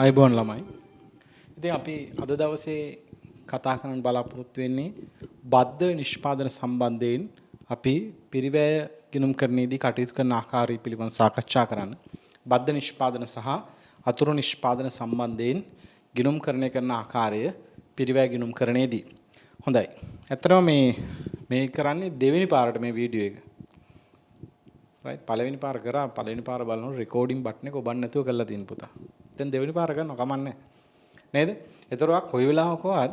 අයිබෝන් ළමයි. ඉතින් අපි අද දවසේ කතා කරන්න බලාපොරොත්තු වෙන්නේ බද්ධ නිෂ්පාදන සම්බන්ධයෙන් අපි පිරිවැය ගිණුම් කරන්නේදී කටයුතු කරන ආකාරය පිළිබඳව සාකච්ඡා කරන්න. බද්ධ නිෂ්පාදන සහ අතුරු නිෂ්පාදන සම්බන්ධයෙන් ගිණුම් කරන ආකාරය පිරිවැය ගිණුම් කරන්නේදී. හොඳයි. ඇත්තටම මේ කරන්නේ දෙවෙනි පාරට මේ වීඩියෝ එක. රයිට් පළවෙනි පාර කරා පළවෙනි පාර බලනකොට රෙකෝඩින් බටන් එක ඔබන්න නැතුව කරලා තියෙන පුතා. දැන් දෙවෙනි පාර කරනවා කමන්නේ නේද? ඒතරවා කොයි වෙලාවකවත්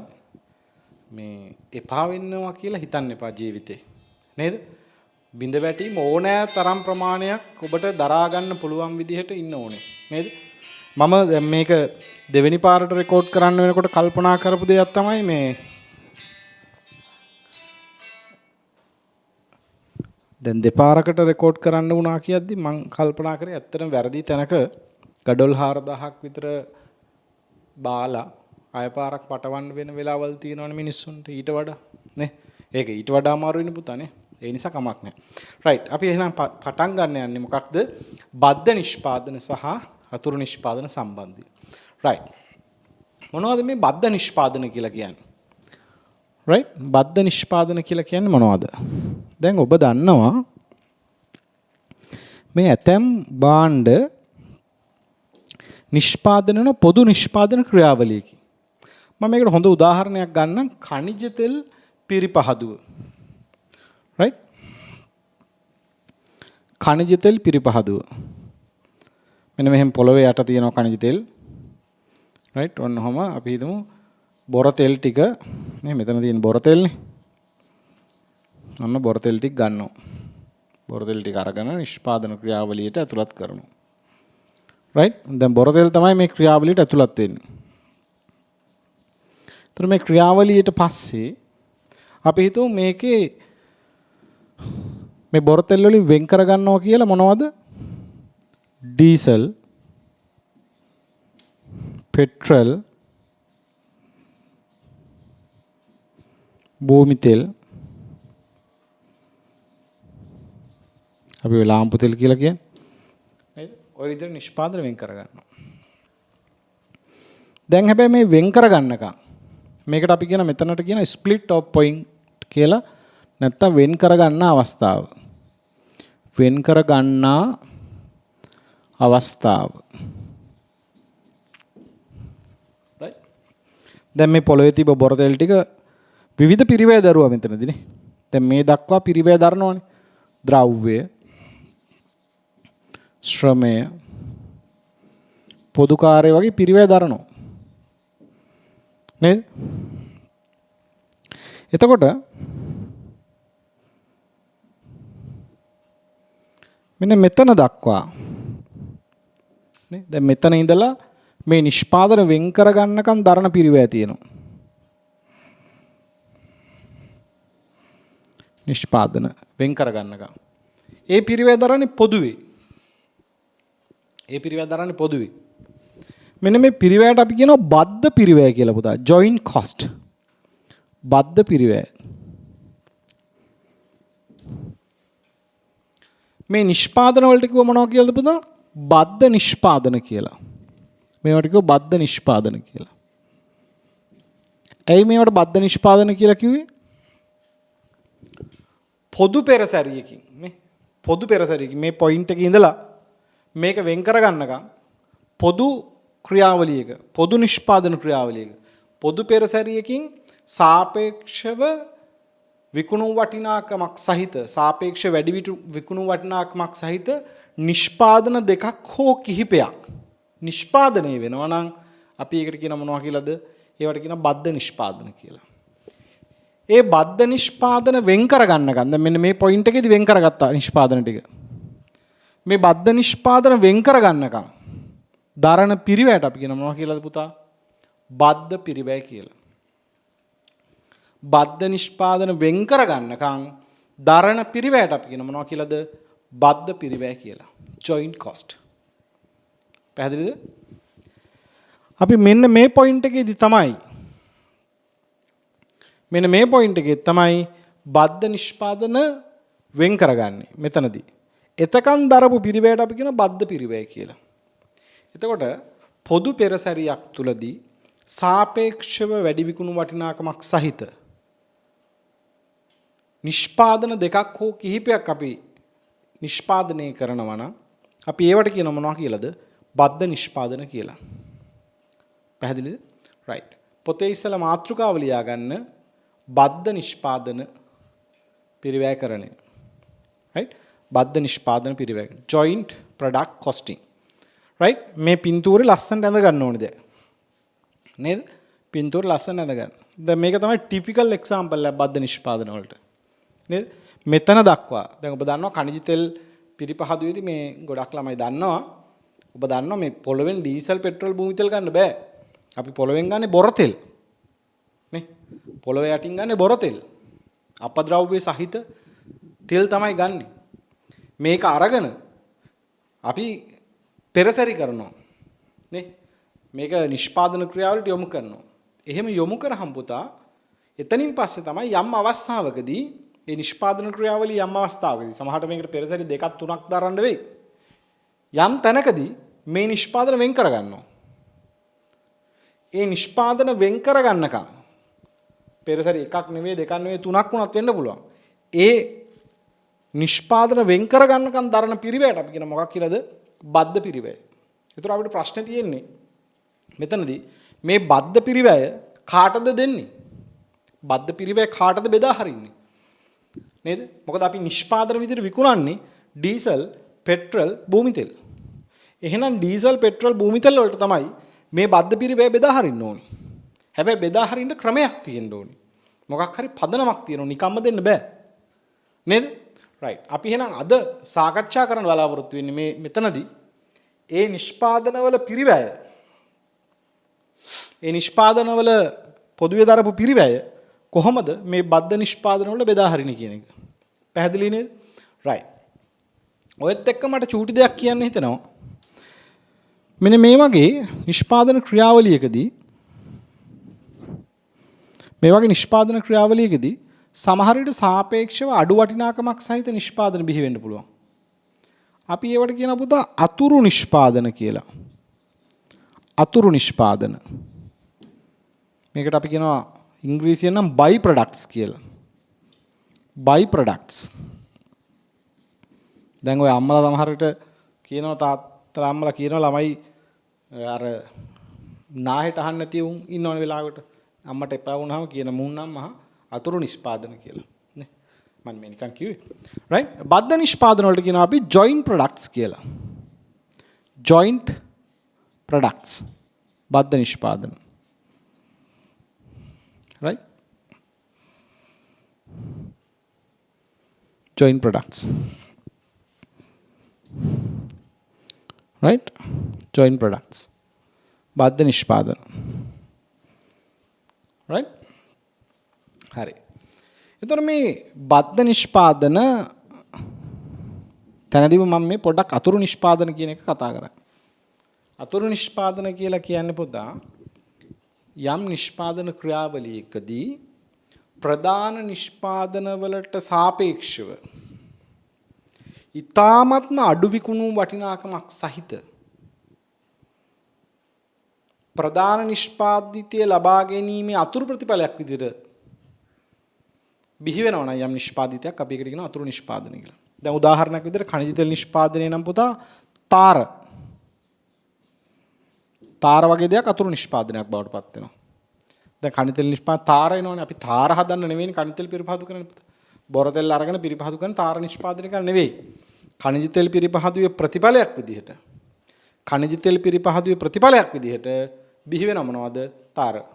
මේ එපා වෙන්නවා කියලා හිතන්න එපා ජීවිතේ. නේද? බින්ද වැටීම ඕනෑ තරම් ප්‍රමාණයක් ඔබට දරා ගන්න පුළුවන් විදිහට ඉන්න ඕනේ. නේද? මම දැන් මේක දෙවෙනි පාරට රෙකෝඩ් කරන්න වෙනකොට කල්පනා කරපු දෙයක් තමයි මේ දැන් දෙපාරකට රෙකෝඩ් කරන්න වුණා කියද්දි මම කල්පනා කරේ ඇත්තටම වැරදි තැනක ගඩොල් 4000ක් විතර බාලා අය පාරක් පටවන්න වෙන වෙලාවල් තියෙනවනේ මිනිස්සුන්ට ඊට වඩා නේ. ඒක ඊට වඩා අමාරු වෙන පුතානේ. ඒ නිසා කමක් නැහැ. රයිට් අපි එහෙනම් පටන් ගන්න යන්නේ මොකක්ද? බද්ධ නිෂ්පාදන සහ අතුරු නිෂ්පාදන සම්බන්ධයි. රයිට්. මොනවද මේ බද්ධ නිෂ්පාදන කියලා කියන්නේ? රයිට් බද්ධ නිෂ්පාදන කියලා කියන්නේ මොනවද? දැන් ඔබ දන්නවා මේ ඇතැම් භාණ්ඩ නිෂ්පාදන වෙන පොදු නිෂ්පාදන ක්‍රියාවලියකි. මම මේකට හොඳ උදාහරණයක් ගන්නම් ඛනිජ තෙල් පිරිපහදුව. රයිට් ඛනිජ තෙල් පිරිපහදුව. මෙන්න මෙහෙම පොළවේ යට තියෙන ඛනිජ තෙල්. රයිට් ඔන්නෝම අපි හිතමු බොර තෙල් ටික නේ මෙතන තියෙන බොර තෙල්නේ. අන්න බොර තෙල් ටික ගන්නවා. බොර තෙල් ටික අරගෙන නිෂ්පාදන ක්‍රියාවලියට ඇතුළත් කරනවා. රයිට් දැන් බොර තෙල් තමයි මේ ක්‍රියාවලියට ඇතුළත් වෙන්නේ. ඒතර මේ ක්‍රියාවලියට පස්සේ අපි හිතමු මේකේ මේ බොර තෙල් වලින් වෙන් කර ගන්නවා කියලා මොනවද? ඩීසල්, පෙට්‍රල්, භූමි තෙල් අපි ලාම්පු තෙල් කියලා කියන්නේ. නේද? ওই විදිහට නිෂ්පාදන වෙන් කර ගන්නවා. දැන් හැබැයි මේ වෙන් කර ගන්නකම් මේකට අපි කියන මෙතනට කියන ස්ප්ලිට් ඔෆ් පොයින්ට් කියලා නැත්තම් වෙන් කර ගන්න අවස්ථාව. වෙන් කර ගන්නා අවස්ථාව. රයිට්. දැන් මේ පොළවේ තිබ්බ බොර තෙල් ටික විවිධ පිරිවැය දරුවා මෙතනදී නේ. දැන් මේ දක්වා පිරිවැය දරනවනේ. ද්‍රව්‍ය, ශ්‍රමය, පොදු කාර්ය වගේ පිරිවැය දරනවා. නේද? එතකොට මෙන්න මෙතන දක්වා නේ දැන් මෙතන ඉඳලා මේ නිෂ්පාදන වෙන් කර ගන්නකම් දරන පිරිවැය තියෙනවා. නිෂ්පාදන වෙන් කර ගන්නකම්. ඒ පිරිවැය දරන්නේ පොදුවේ. ඒ පිරිවැය දරන්නේ පොදුවේ. මෙන්න මේ පිරිවැයට අපි කියනවා බද්ධ පිරිවැය කියලා පුතා. Joint cost. බද්ධ පිරිවැය. මේ නිෂ්පාදන වලට කිව්ව මොනවා කියලාද පුතා? බද්ධ නිෂ්පාදන කියලා. මේවට කිව්ව බද්ධ නිෂ්පාදන කියලා. ඇයි මේවට බද්ධ නිෂ්පාදන කියලා කිව්වේ? පොදු පෙරසැරියකින් නේ පොදු පෙරසැරියකින් මේ පොයින්ට් එකේ ඉඳලා මේක වෙන් කර ගන්නකම් පොදු ක්‍රියාවලියක පොදු නිෂ්පාදන ක්‍රියාවලියක පොදු පෙරසැරියකින් සාපේක්ෂව විකුණු වටිනාකමක් සහිත සාපේක්ෂ වැඩි විකුණු වටිනාකමක් සහිත නිෂ්පාදන දෙකක් හෝ කිහිපයක් නිෂ්පාදනය වෙනවා නම් අපි ඒකට කියන මොනවා කියලාද? ඒවට කියන බද්ධ නිෂ්පාදන කියලා. ඒ බද්ධ නිෂ්පාදන වෙන් කර ගන්නකම් දැන් මෙන්න මේ පොයින්ට් එකේදී වෙන් කරගත්තා නිෂ්පාදන ටික. මේ බද්ධ නිෂ්පාදන වෙන් කර ගන්නකම් දරණ පිරිවැයට අපි කියන මොනවා කියලාද පුතා? බද්ධ පිරිවැය කියලා. බද්ධ නිෂ්පාදන වෙන් කර ගන්නකම් දරණ පිරිවැයට අපි කියන මොනවා කියලාද? බද්ධ පිරිවැය කියලා. Joint cost. පැහැදිලිද? අපි මෙන්න මේ පොයින්ට් එකේදී තමයි මෙන්න මේ පොයින්ට් එකේ තමයි බද්ධ නිෂ්පාදන වෙන් කරගන්නේ මෙතනදී. එතකන් දරපු පිරිවැයට අපි කියන බද්ධ පිරිවැය කියලා. එතකොට පොදු පෙරසැරියක් තුලදී සාපේක්ෂව වැඩි විකුණු වටිනාකමක් සහිත නිෂ්පාදන දෙකක් හෝ කිහිපයක් අපි නිෂ්පාදනය කරනවා නම් අපි ඒවට කියන මොනවා කියලාද? බද්ධ නිෂ්පාදන කියලා. පැහැදිලිද? රයිට්. පොතේ ඉස්සලා මාතෘකාව ලියා ගන්න බද්ධ නිෂ්පාදන පිරිවැයකරණය. රයිට්? බද්ධ නිෂ්පාදන පිරිවැය. joint product costing. රයිට්? මේ පින්තූරේ ලස්සනට ඇඳ ගන්න ඕනේ දැන්. නේද? පින්තූර ලස්සන ඇඳ ගන්න. දැන් මේක තමයි ටිපිකල් එක්සැම්පල් එක බද්ධ නිෂ්පාදන වලට. නේද? මෙතන දක්වා දැන් ඔබ දන්නවා කනිජ තෙල් පිරිපහදුවේදී මේ ගොඩක් ළමයි දන්නවා. ඔබ දන්නවා මේ පොළවෙන් ඩීසල් පෙට්‍රල් භූමි තෙල් ගන්න බෑ. අපි පොළවෙන් ගන්නේ බොර තෙල්. නේ? පොළව යටින් ගන්නේ බොර තෙල්. අපද්‍රව්‍ය සහිත තෙල් තමයි ගන්නෙ. මේක අරගෙන අපි පෙරසැරි කරනවා. නේ? මේක නිෂ්පාදන ක්‍රියාවලට යොමු කරනවා. එහෙම යොමු කරාම පුතා එතනින් පස්සේ තමයි යම් අවස්ථාවකදී මේ නිෂ්පාදන ක්‍රියාවලිය යම් අවස්ථාවකදී සමහරට මේකට පෙරසැරි දෙකක් තුනක් දරන්න වෙයි. යම් තැනකදී මේ නිෂ්පාදන වෙන් කරගන්නවා. ඒ නිෂ්පාදන වෙන් කරගන්නකම් පෙරසැරි එකක් නෙවෙයි දෙකක් නෙවෙයි තුනක් වුණත් වෙන්න පුළුවන්. ඒ නිෂ්පාදන වෙන් කරගන්නකම් දරන පිරිවැයට අපි කියන මොකක් කියලාද? බද්ධ පිරිවැය. ඒතර අපිට ප්‍රශ්නේ තියෙන්නේ මෙතනදී මේ බද්ධ පිරිවැය කාටද දෙන්නේ? බද්ධ පිරිවැය කාටද බෙදා හරින්නේ? නේද? මොකද අපි නිෂ්පාදන විදිහට විකුණන්නේ ඩීසල්, පෙට්‍රල්, භූමි තෙල්. එහෙනම් ඩීසල්, පෙට්‍රල්, භූමි තෙල් වලට තමයි මේ බද්ධ පිරිවැය බෙදා හරින්න ඕනේ. හැබැයි බෙදා හරින්න ක්‍රමයක් තියෙන්න ඕනේ. මොකක් හරි පදනමක් තියෙනවා. නිකම්ම දෙන්න බෑ. නේද? රයිට්. අපි එහෙනම් අද සාකච්ඡා කරන්න බලාපොරොත්තු වෙන්නේ මේ මෙතනදී ඒ නිෂ්පාදනවල පිරිවැය ඒ නිෂ්පාදනවල පොදුවේ දරපු පිරිවැය කොහොමද මේ බද්ධ නිෂ්පාදනවල බෙදා හරින්නේ කියන එක. පැහැදිලි නේද? රයිට්. ඔයත් එක්ක මට චූටි දෙයක් කියන්න හිතෙනවා. මෙන්න මේ වගේ නිෂ්පාදන ක්‍රියාවලියකදී සමහර විට සාපේක්ෂව අඩු වටිනාකමක් සහිත නිෂ්පාදන බිහි වෙන්න පුළුවන්. අපි ඒවට කියන පුතා අතුරු නිෂ්පාදන කියලා. අතුරු නිෂ්පාදන. මේකට අපි කියනවා ඉංග්‍රීසියෙන් නම් බයි ප්‍රොඩක්ට්ස් කියලා. බයි ප්‍රොඩක්ට්ස්. දැන් ඔය අම්මලා සමහර විට කියනවා තාත්තලා අම්මලා කියනවා ළමයි අර නාහෙට අහන්න නැති උන් ඉන්නවන වෙලාවකට අම්මට එපා වුණාම කියන මුන් නම් මහා අතුරු නිෂ්පාදන කියලා. නේ? මම මේ නිකන් කිව්වේ. රයිට්? බද්ධ නිෂ්පාදන වලට කියනවා අපි joint products කියලා. joint products. බද්ධ නිෂ්පාදන. right? Joint products. right? Joint products. බද්ධ නිෂ්පාදන. right? හරි. එතකොට මේ බද්ධ නිෂ්පාදන තැනදීම මම මේ පොඩ්ඩක් අතුරු නිෂ්පාදන කියන එක කතා කරා. අතුරු නිෂ්පාදන කියලා කියන්නේ පුතා යම් නිෂ්පාදන ක්‍රියාවලියකදී ප්‍රධාන නිෂ්පාදන වලට සාපේක්ෂව ඊ타ත්ම අඩු විකුණු වටිනාකමක් සහිත ප්‍රධාන නිෂ්පාදිතය ලබා ගැනීමේ අතුරු ප්‍රතිඵලයක් විදිහට බිහි වෙනවා නම් යම් නිෂ්පාදිතයක් අපි ඒකට කියනවා අතුරු නිෂ්පාදනය කියලා. දැන් උදාහරණයක් විදිහට khනිජ තෙල් නිෂ්පාදනය නම් පුතා තාර වගේ දෙයක් අතුරු නිෂ්පාදනයක් බවට පත් වෙනවා. දැන් khනිජ තෙල් නිෂ්පාදන තාර එනවනේ අපි තාර හදන්න නෙවෙයිනේ khනිජ තෙල් පිරිපහදු කරන්නේ පුතා. බොර තෙල් අරගෙන පිරිපහදු කරන තාර නිෂ්පාදනය කරන්නේ නෙවෙයි. khනිජ තෙල් පිරිපහදුවේ ප්‍රතිඵලයක් විදිහට khනිජ තෙල් පිරිපහදුවේ ප්‍රතිඵලයක් විදිහට බිහි වෙන මොනවද? තාර.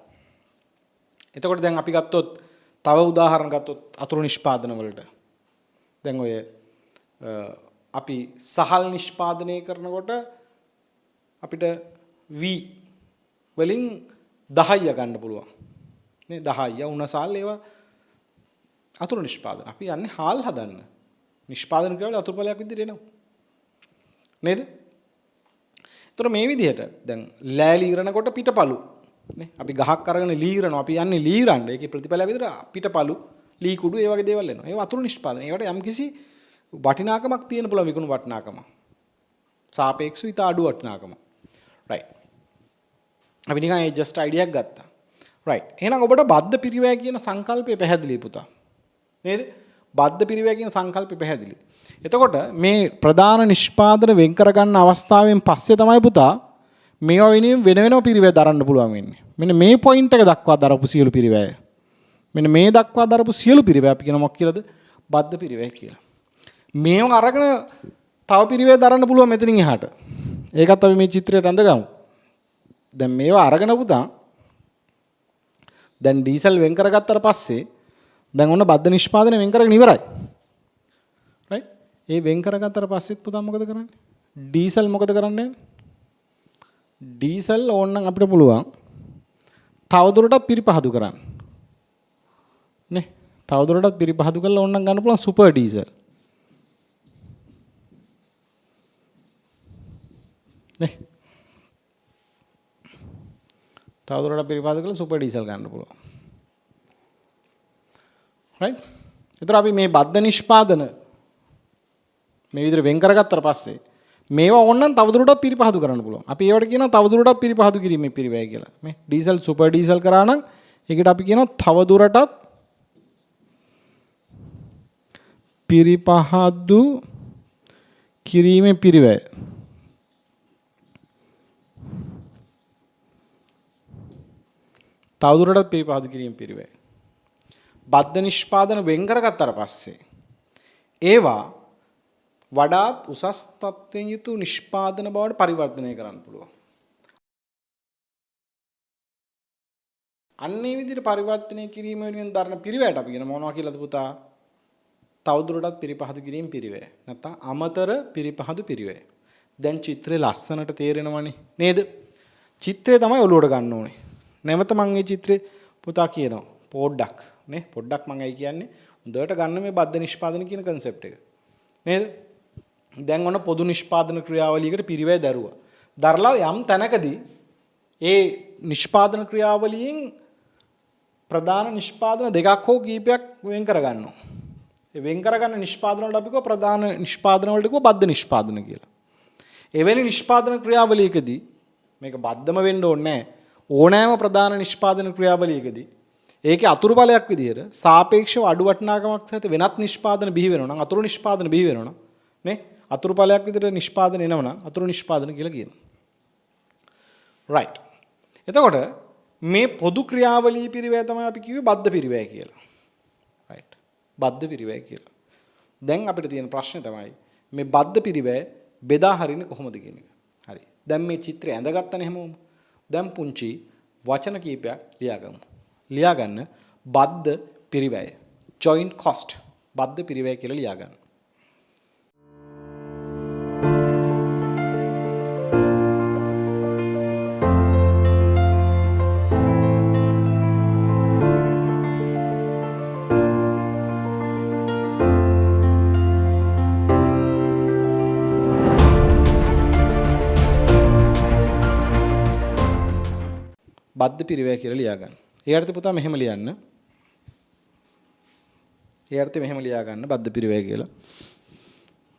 එතකොට දැන් අපි ගත්තොත් තව උදාහරණ ගත්තොත් අතුරු නිෂ්පාදන වලට දැන් ඔය අපි සහල් නිෂ්පාදනය කරනකොට අපිට V වලින් 10 ගන්න පුළුවන් නේ 10 උණසාල් ඒවා අතුරු නිෂ්පාදන. අපි යන්නේ හාල් හදන්න. නිෂ්පාදන ක්‍රියාවල අතුරු ඵලයක් විදිහට එනවා. නේද? ඒතර මේ විදිහට දැන් ලෑලි ඉරනකොට පිටපලු නේ අපි ගහක් අරගෙන ලීරනවා. අපි යන්නේ ලීරන්න. ඒකේ ප්‍රතිඵලයක් විදිහට පිටපලු, ලී කුඩු ඒ වගේ දේවල් එනවා. ඒවා අතුරු නිෂ්පාදන. ඒවට යම්කිසි වටිනාකමක් තියෙන පුළුවන් විකුණු වටිනාකම. සාපේක්ෂව ඉතා අඩු වටිනාකම. right. අපි නිකන් ඒ just idea එකක් ගත්තා. right. එහෙනම් ඔබට බද්ධ පිරිවැය කියන සංකල්පය පැහැදිලි පුතා. නේද? බද්ධ පිරිවැය කියන සංකල්පය පැහැදිලි. එතකොට මේ ප්‍රධාන නිෂ්පාදන වෙන් කරගන්න අවස්ථාවෙන් පස්සේ තමයි පුතා මේවා වෙනින් වෙන වෙනම පිරිවැය දරන්න පුළුවන් වෙන්නේ. මෙන්න මේ පොයින්ට් එක දක්වා දරපු සියලු පිරිවැය. මෙන්න මේ දක්වා දරපු සියලු පිරිවැය අපි කියන මොකක් කියලාද? බද්ධ පිරිවැය කියලා. මේව අරගෙන තව පිරිවැය දරන්න පුළුවන් මෙතනින් එහාට. ඒකත් අපි මේ චිත්‍රයට අඳගමු. දැන් මේවා අරගෙන පුතා දැන් ඩීසල් වෙන් කරගත්තට පස්සේ දැන් ඔන්න බද්ධ නිෂ්පාදනය වෙන් කරගෙන ඉවරයි. right? ඒ වෙන් කරගත්තට පස්සෙත් පුතා මොකද කරන්නේ? ඩීසල් මොකද කරන්නේ? ඩීසල් ඕනනම් අපිට පුළුවන් තවදුරටත් පිරිපහදු කරන්න. නේ? තවදුරටත් පිරිපහදු කරලා ඕනනම් ගන්න පුළුවන් සුපර් ඩීසල්. නේ? තවදුරටත් පිරිපහදු කරලා සුපර් ඩීසල් ගන්න පුළුවන්. right? ඒතර අපි මේ බද්ධ නිෂ්පාදන මේ විදිහට වෙන් කරගත්තට පස්සේ මේවා ඕනනම් තවදුරටත් පිරිපහදු කරන්න පුළුවන්. අපි ඒවට කියනවා තවදුරටත් පිරිපහදු කිරීමේ පිරිවැය කියලා. මේ ඩීසල් සුපර් ඩීසල් කරා නම් ඒකට අපි කියනවා තවදුරටත් පිරිපහදු කිරීමේ පිරිවැය. තවදුරටත් පිරිපහදු කිරීමේ පිරිවැය. බද්ධ නිෂ්පාදන වෙන් කරගත්තට පස්සේ ඒවා වඩාත් උසස් තත්ත්වයෙන් යුතු නිෂ්පාදන බවට පරිවර්තනය කරන්න පුළුවන්. අන්නේ විදිහට පරිවර්තනය කිරීම වෙනුවෙන් දරන පිරිවැයට අපි කියන මොනවා කියලාද පුතා? තවදුරටත් පිරිපහදු කිරීම පිරිවැය. නැත්නම් අමතර පිරිපහදු පිරිවැය. දැන් චිත්‍රය ලස්සනට තේරෙනවනේ නේද? චිත්‍රය තමයි ඔලුවට ගන්න ඕනේ. නැවත මම මේ චිත්‍රේ පුතා කියනවා පොඩ්ඩක් නේ පොඩ්ඩක් මම අයි කියන්නේ හොඳට ගන්න මේ බද්ධ නිෂ්පාදන කියන concept එක. නේද? දැන් ඔන්න පොදු නිෂ්පාදන ක්‍රියාවලියකට පිරිවැය දැරුවා. දරලා යම් තැනකදී ඒ නිෂ්පාදන ක්‍රියාවලියෙන් ප්‍රධාන නිෂ්පාදන දෙකක් හෝ කීපයක් වෙන් කරගන්නවා. ඒ වෙන් කරගන්න නිෂ්පාදන වලට අපි කියව ප්‍රධාන නිෂ්පාදන වලට කියව බද්ධ නිෂ්පාදන කියලා. එවැනි නිෂ්පාදන ක්‍රියාවලියකදී මේක බද්ධම වෙන්න ඕනේ නැහැ. ඕනෑම ප්‍රධාන නිෂ්පාදන ක්‍රියාවලියකදී ඒකේ අතුරු බලයක් විදිහට සාපේක්ෂව අඩු වටිනාකමක් සහිත වෙනත් නිෂ්පාදන බිහි වෙනවා නම් අතුරු නිෂ්පාදන බිහි වෙනවා නම් නේ අතුරු බලයක් විදිහට නිෂ්පාදන එනවා නම් අතුරු නිෂ්පාදන කියලා කියනවා. right. එතකොට මේ පොදු ක්‍රියාවලිය පිරිවැය තමයි අපි කිව්වේ බද්ධ පිරිවැය කියලා. right. බද්ධ පිරිවැය කියලා. දැන් අපිට තියෙන ප්‍රශ්නේ තමයි මේ බද්ධ පිරිවැය බෙදා හරින්නේ කොහොමද කියන එක. හරි. දැන් මේ චිත්‍රය ඇඳගත්තනේ හැමෝම. දැන් පුංචි වචන කීපයක් ලියාගමු. ලියාගන්න බද්ධ පිරිවැය joint cost බද්ධ පිරිවැය කියලා ලියාගන්න. බද්ධ පිරිවැය කියලා ලියාගන්න. ඒ අර්ථය පුතා මෙහෙම ලියන්න. ඒ අර්ථය මෙහෙම ලියාගන්න බද්ධ පිරිවැය කියලා.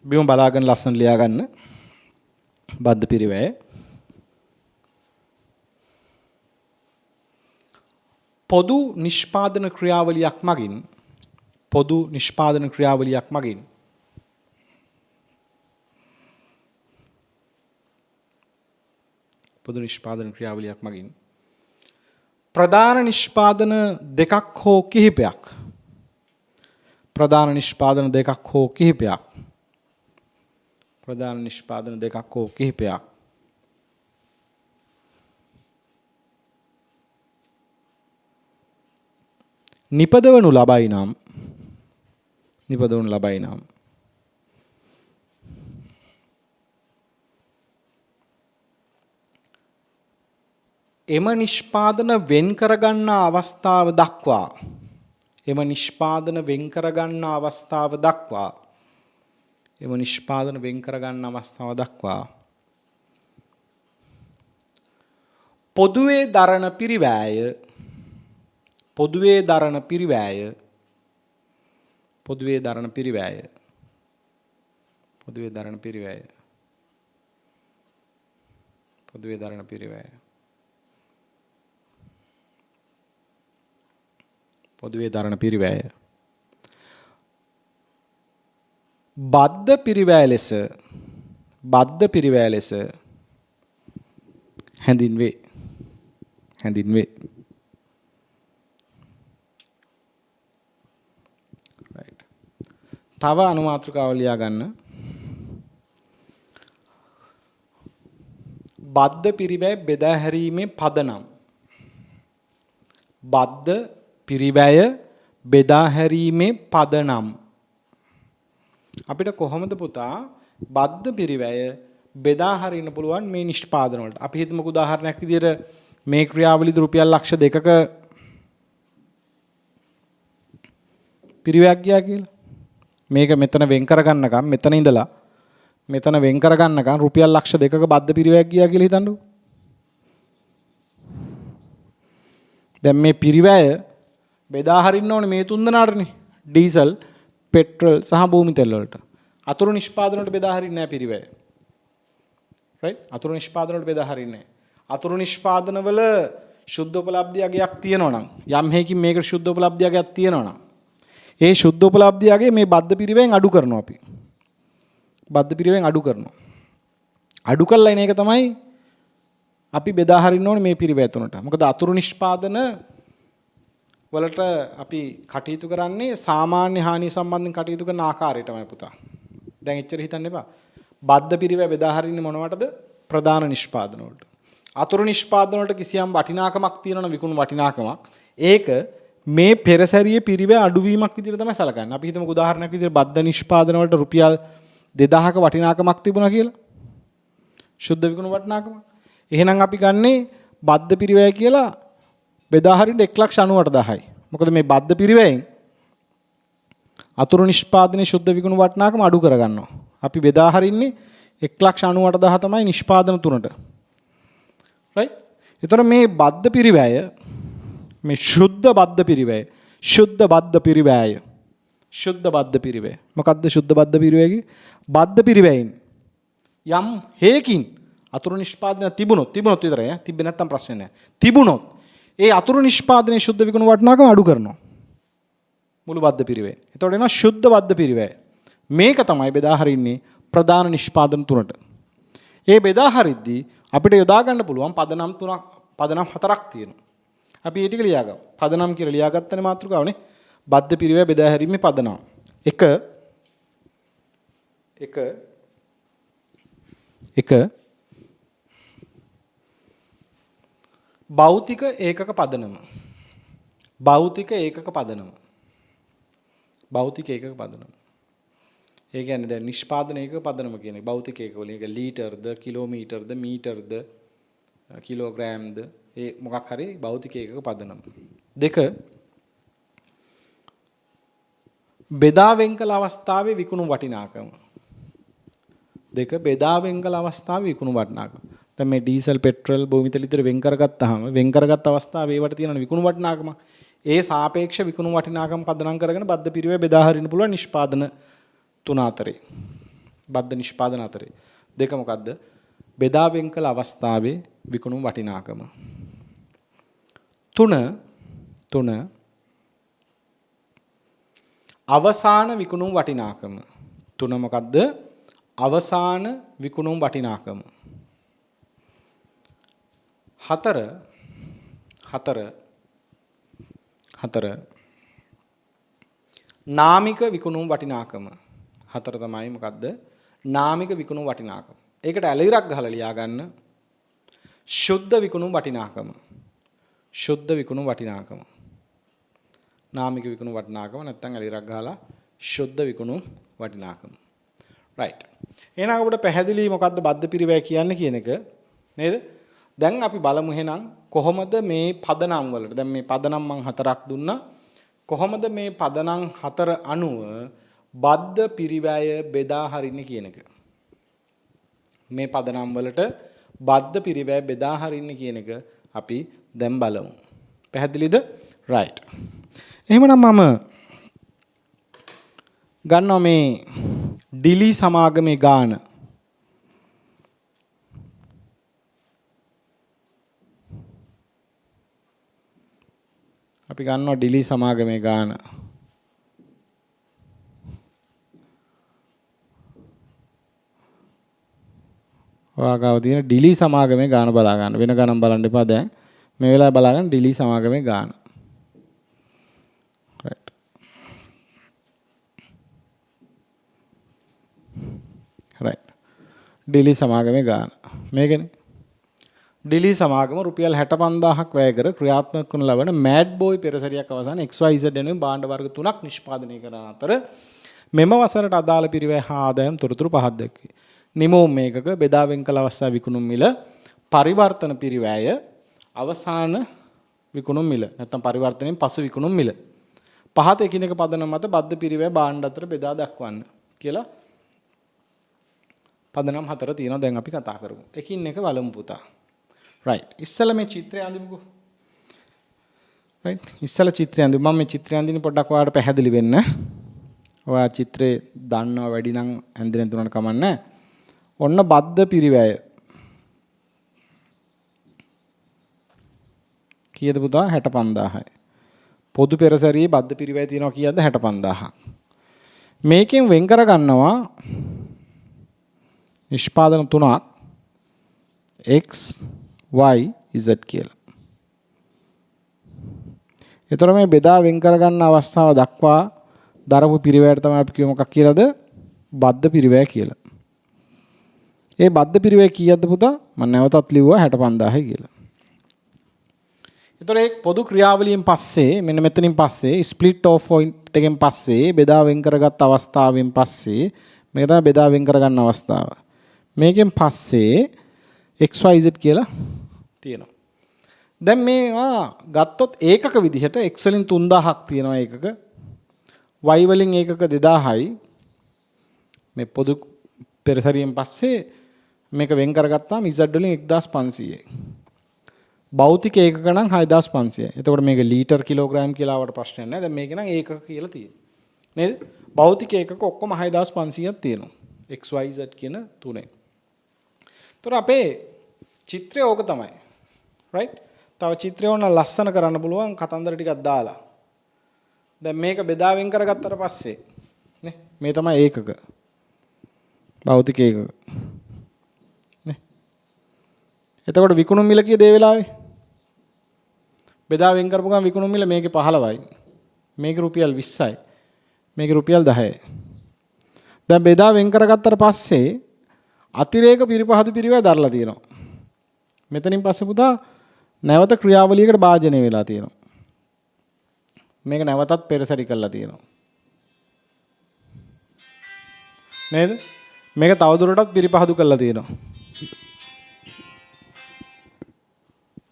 බිම බලාගෙන ලස්සන ලියාගන්න. බද්ධ පිරිවැය. පොදු නිෂ්පාදන ක්‍රියාවලියක් මගින් පොදු නිෂ්පාදන ක්‍රියාවලියක් මගින් පොදු නිෂ්පාදන ක්‍රියාවලියක් මගින් ප්‍රධාන නිෂ්පාදන දෙකක් හෝ කිහිපයක් ප්‍රධාන නිෂ්පාදන දෙකක් හෝ කිහිපයක් ප්‍රධාන නිෂ්පාදන දෙකක් හෝ කිහිපයක් නිපදවනු ලබයි නම් එම නිෂ්පාදන වෙන් කරගන්න අවස්ථාව දක්වා පොදුවේ දරන පිරිවැය පොදුවේ දරණ පිරිවැය. පොදුවේ දරණ පිරිවැය. පොදුවේ දරණ පිරිවැය. බද්ධ පිරිවැය ලෙස හැඳින්වේ. right. තව අනුමාත්‍රකාව ලියා ගන්න. බද්ධ පිරිවැය බෙදා හැරීමේ පදනම්. බද්ධ පිරිවැය බෙදා හැරීමේ පදනම්. අපිට කොහොමද පුතා බද්ධ පිරිවැය බෙදා හරින්න පුළුවන් මේ නිෂ්පාදන වලට? අපි හිතමුකෝ උදාහරණයක් විදියට මේ ක්‍රියාවලියද රුපියල් ලක්ෂ 2ක පිරිවැයක් ගියා කියලා. මේක මෙතන වෙන් කරගන්නකම් මෙතන ඉඳලා මෙතන වෙන් කරගන්නකම් රුපියල් ලක්ෂ 2ක බද්ධ පිරිවැයක් ගියා කියලා හිතන්නකෝ. දැන් මේ පිරිවැය බෙදා හරින්න ඕනේ මේ තුන් දෙනාටනේ. ඩීසල්, පෙට්‍රල් සහ භූමි තෙල් වලට. අතුරු නිෂ්පාදන වලට බෙදා හරින්නේ නැහැ පිරිවැය. right? අතුරු නිෂ්පාදන වලට බෙදා හරින්නේ නැහැ. අතුරු නිෂ්පාදන වල ශුද්ධ උපලබ්ධි අගයක් තියෙනවා නම් යම් හේකින් මේකට ශුද්ධ උපලබ්ධි අගයක් තියෙනවා නම් ඒ ශුද්ධ උපලබ්ධි අගය මේ බද්ධ පිරිවැයෙන් අඩු කරනවා අපි. බද්ධ පිරිවැයෙන් අඩු කරනවා. අඩු කළා ඉන එක තමයි අපි බෙදා හරින්න ඕනේ මේ පිරිවැය තුනට. මොකද අතුරු නිෂ්පාදන වලට අපි කටයුතු කරන්නේ සාමාන්‍ය හානිය සම්බන්ධයෙන් කටයුතු කරන ආකාරයටමයි පුතා. දැන් එච්චර හිතන්න එපා. බද්ධ පිරිවැය බෙදා හරින්නේ මොනවටද? ප්‍රධාන නිෂ්පාදන වලට. අතුරු නිෂ්පාදන වලට කිසියම් වටිනාකමක් තියෙනවා විකුණු වටිනාකමක්. ඒක මේ පෙරසැරියේ පිරිවැය අඩුවීමක් විදිහට තමයි සලකන්නේ. අපි හිතමුකෝ උදාහරණයක් විදිහට බද්ධ නිෂ්පාදන වලට රුපියල් 2000ක වටිනාකමක් තිබුණා කියලා. ශුද්ධ විකුණු වටිනාකම. එහෙනම් අපි ගන්නේ බද්ධ පිරිවැය කියලා බෙදා හරින්න 1,98,000යි. මොකද මේ බද්ධ පිරිවැයෙන් අතුරු නිෂ්පාදනයේ ශුද්ධ විකුණු වටිනාකම අඩු කරගන්නවා. අපි බෙදා හරින්නේ 1,98,000 තමයි නිෂ්පාදන තුනට. right? ඒතර මේ බද්ධ පිරිවැය මේ ශුද්ධ බද්ධ පිරිවැය මොකද්ද ශුද්ධ බද්ධ පිරිවැය? බද්ධ පිරිවැයෙන් යම් හේකින් අතුරු නිෂ්පාදන තිබුණොත් විතරයි තිබ්බේ නැත්තම් ප්‍රශ්නේ නැහැ. තිබුණොත් ඒ අතුරු නිෂ්පාදනයේ ශුද්ධ විකුණු වටිනාකම අඩු කරනවා මුළු බද්ධ පිරිවැය. එතකොට එනවා ශුද්ධ බද්ධ පිරිවැය. මේක තමයි බෙදා හරින්නේ ප්‍රධාන නිෂ්පාදන තුනට. ඒ බෙදා හරිද්දී අපිට යොදා ගන්න පුළුවන් පදනම් 4ක් තියෙනවා. අපි ඒ ටික ලියාගමු. පදනම් කියලා ලියාගත්තනේ මාතෘකාවනේ. බද්ධ පිරිවැය බෙදා හැරීමේ පදනම්. 1 භෞතික ඒකක පදනම. භෞතික ඒකක පදනම. ඒ කියන්නේ දැන් නිෂ්පාදන ඒකක පදනම කියන්නේ භෞතික ඒකක වලින් ඒක ලීටර්ද, කිලෝමීටර්ද, මීටර්ද, කිලෝග්‍රෑම්ද ඒ මොකක් හරි භෞතික ඒකක පදනම. 2 බෙදා වෙන් කළ අවස්ථාවේ විකුණු වටිනාකම. දැන් මේ ඩීසල්, පෙට්‍රල්, භූමි තෙල් විතර වෙන් කරගත් අවස්ථාවේ ඒවට තියෙන විකුණු වටිනාකම. ඒ සාපේක්ෂ විකුණු වටිනාකම් පදනම් කරගෙන බද්ධ පිරිවැය බෙදා හරින්න පුළුවන් නිෂ්පාදන තුන අතරේ. බද්ධ නිෂ්පාදන අතරේ. 2 මොකද්ද? බෙදා වෙන් කළ අවස්ථාවේ විකුණු වටිනාකම. 3 අවසාන විකුණු වටිනාකම. 3 මොකද්ද? අවසාන විකුණු වටිනාකම. 4 නාමික විකුණු වටිනාකම. 4 තමයි මොකද්ද? නාමික විකුණු වටිනාකම. ඒකට ඇලීරක් ගහලා ලියා ගන්න. ශුද්ධ විකුණු වටිනාකම. නාමික විකුණු වටිනාකම නැත්නම් ඇලීරක් ගහලා ශුද්ධ විකුණු වටිනාකම. right. එහෙනම් අපිට පැහැදිලි මොකද්ද බද්ධ පිරිවැය කියන්නේ කියන එක නේද? දැන් අපි බලමු එහෙනම් කොහොමද මේ පදනම් වලට දැන් මේ පදනම් මම 4ක් දුන්නා. කොහොමද මේ පදනම් 4 අනුව බද්ධ පිරිවැය බෙදා හරින්නේ කියන එක. මේ පදනම් වලට බද්ධ පිරිවැය බෙදා හරින්නේ කියන එක අපි දැන් බලමු. පැහැදිලිද? right. එහෙමනම් මම ගන්නවා මේ ඩිලි සමාගමේ ගාන. අපි ගන්නවා ඩිලි සමාගමේ ගාන. ඔයාගාව තියෙන ඩිලි සමාගමේ ගාන බලා ගන්න. වෙන ගණන් බලන්න එපා දැන්. මේ වෙලාවේ බලා ගන්න ඩිලි සමාගමේ ගාන. right. right. ඩිලි සමාගමේ ගාන. මේකනේ. ඩිලි සමාගම රුපියල් 65000ක් වැය කර ක්‍රියාත්මක කරන ලබන මෑඩ් බෝයි පෙරසරියක් අවසන් XYZ යන භාණ්ඩ වර්ග 3ක් නිෂ්පාදනය කරන අතර මෙම වසරට අදාළ පිරිවැය හා ආදායම් තොරතුරු පහක් දැක්වේ. නිමෝම් මේකක බෙදා වෙන් කළ අවස්ථා විකුණුම් මිල පරිවර්තන පිරිවැය අවසාන විකුණුම් මිල නැත්නම් පරිවර්තනයෙන් පසු විකුණුම් මිල පහත එකිනෙක පදනම මත බද්ධ පිරිවැය භාණ්ඩ අතර බෙදා දක්වන්න කියලා පදනම් 4 තියෙනවා. දැන් අපි කතා කරමු. එකින් එක බලමු පුතා. right. ඉස්සෙල්ලා මේ චිත්‍රය අඳිමුකෝ. right. ඉස්සෙල්ලා චිත්‍රය අඳිමු. මම මේ චිත්‍රය අඳින්න පොඩ්ඩක් ඔයාලට පැහැදිලි වෙන්න. ඔයා චිත්‍රේ දන්නවා වැඩි නම් ඇඳින්න දුන්නට කමක් නැහැ. ඔන්න බද්ධ පිරිවැය. කීයද පුතා? 65000යි. පොදු පෙරසරියේ බද්ධ පිරිවැය තියෙනවා කීයද? 65000ක්. මේකෙන් වෙන් කර ගන්නවා නිෂ්පාදන තුනක් x y z කියලා. ඒතර මේ බෙදා වෙන් කර ගන්න අවස්ථාව දක්වා දරපු පිරිවැයට තමයි අපි කියමු මොකක් කියලාද? බද්ධ පිරිවැය කියලා. ඒ බද්ධ පිරිවැය කීයක්ද පුතා? මම නැවතත් ලිව්වා 65000යි කියලා. ඒතර ඒ පොදු ක්‍රියාවලියෙන් පස්සේ මෙන්න මෙතනින් පස්සේ ස්ප්ලිට් ඔෆ් පොයින්ට් එකෙන් පස්සේ බෙදා වෙන් කරගත් අවස්ථාවෙන් පස්සේ මේක තමයි බෙදා වෙන් කරගන්න අවස්ථාව. මේකෙන් පස්සේ XYZ කියලා තියෙනවා. දැන් මේවා ගත්තොත් ඒකක විදිහට x වලින් 3000ක් තියෙනවා ඒකක. y වලින් ඒකක 2000යි. මේ පොදු පෙරසරියෙන් පස්සේ මේක වෙන් කරගත්තාම z වලින් 1500යි. භෞතික ඒකක නම් 6500යි. එතකොට මේක ලීටර් කිලෝග්‍රෑම් කියලා ආවට ප්‍රශ්නයක් නැහැ. දැන් මේක නම් ඒකක කියලා තියෙනවා. නේද? භෞතික ඒකක ඔක්කොම 6500ක් තියෙනවා. XYZ කියන තුනේ. ඒතර අපේ චිත්‍රය ඕක තමයි. right? තව චිත්‍රය ඕන ලස්සන කරන්න පුළුවන් කතන්දර ටිකක් දාලා. දැන් මේක බෙදා වෙන් කරගත්තට පස්සේ නේ මේ තමයි ඒකක. භෞතික ඒකක. නේ. එතකොට විකුණුම් මිල කීයද ඒ වෙලාවේ? බෙදා වෙන් කරපු ගමන් විකුණුම් මිල මේකේ 15යි. මේකේ රුපියල් 20යි. මේකේ රුපියල් 10යි. දැන් බෙදා වෙන් කරගත්තට පස්සේ අතිරේක පිරිපහදු පිරිවැය දරලා තියෙනවා. මෙතනින් පස්සේ පුතා නැවත ක්‍රියාවලියකට භාජනය වෙලා තියෙනවා. මේක නැවතත් පෙරසරි කරලා තියෙනවා. නේද? මේක තවදුරටත් පිරිපහදු කරලා තියෙනවා.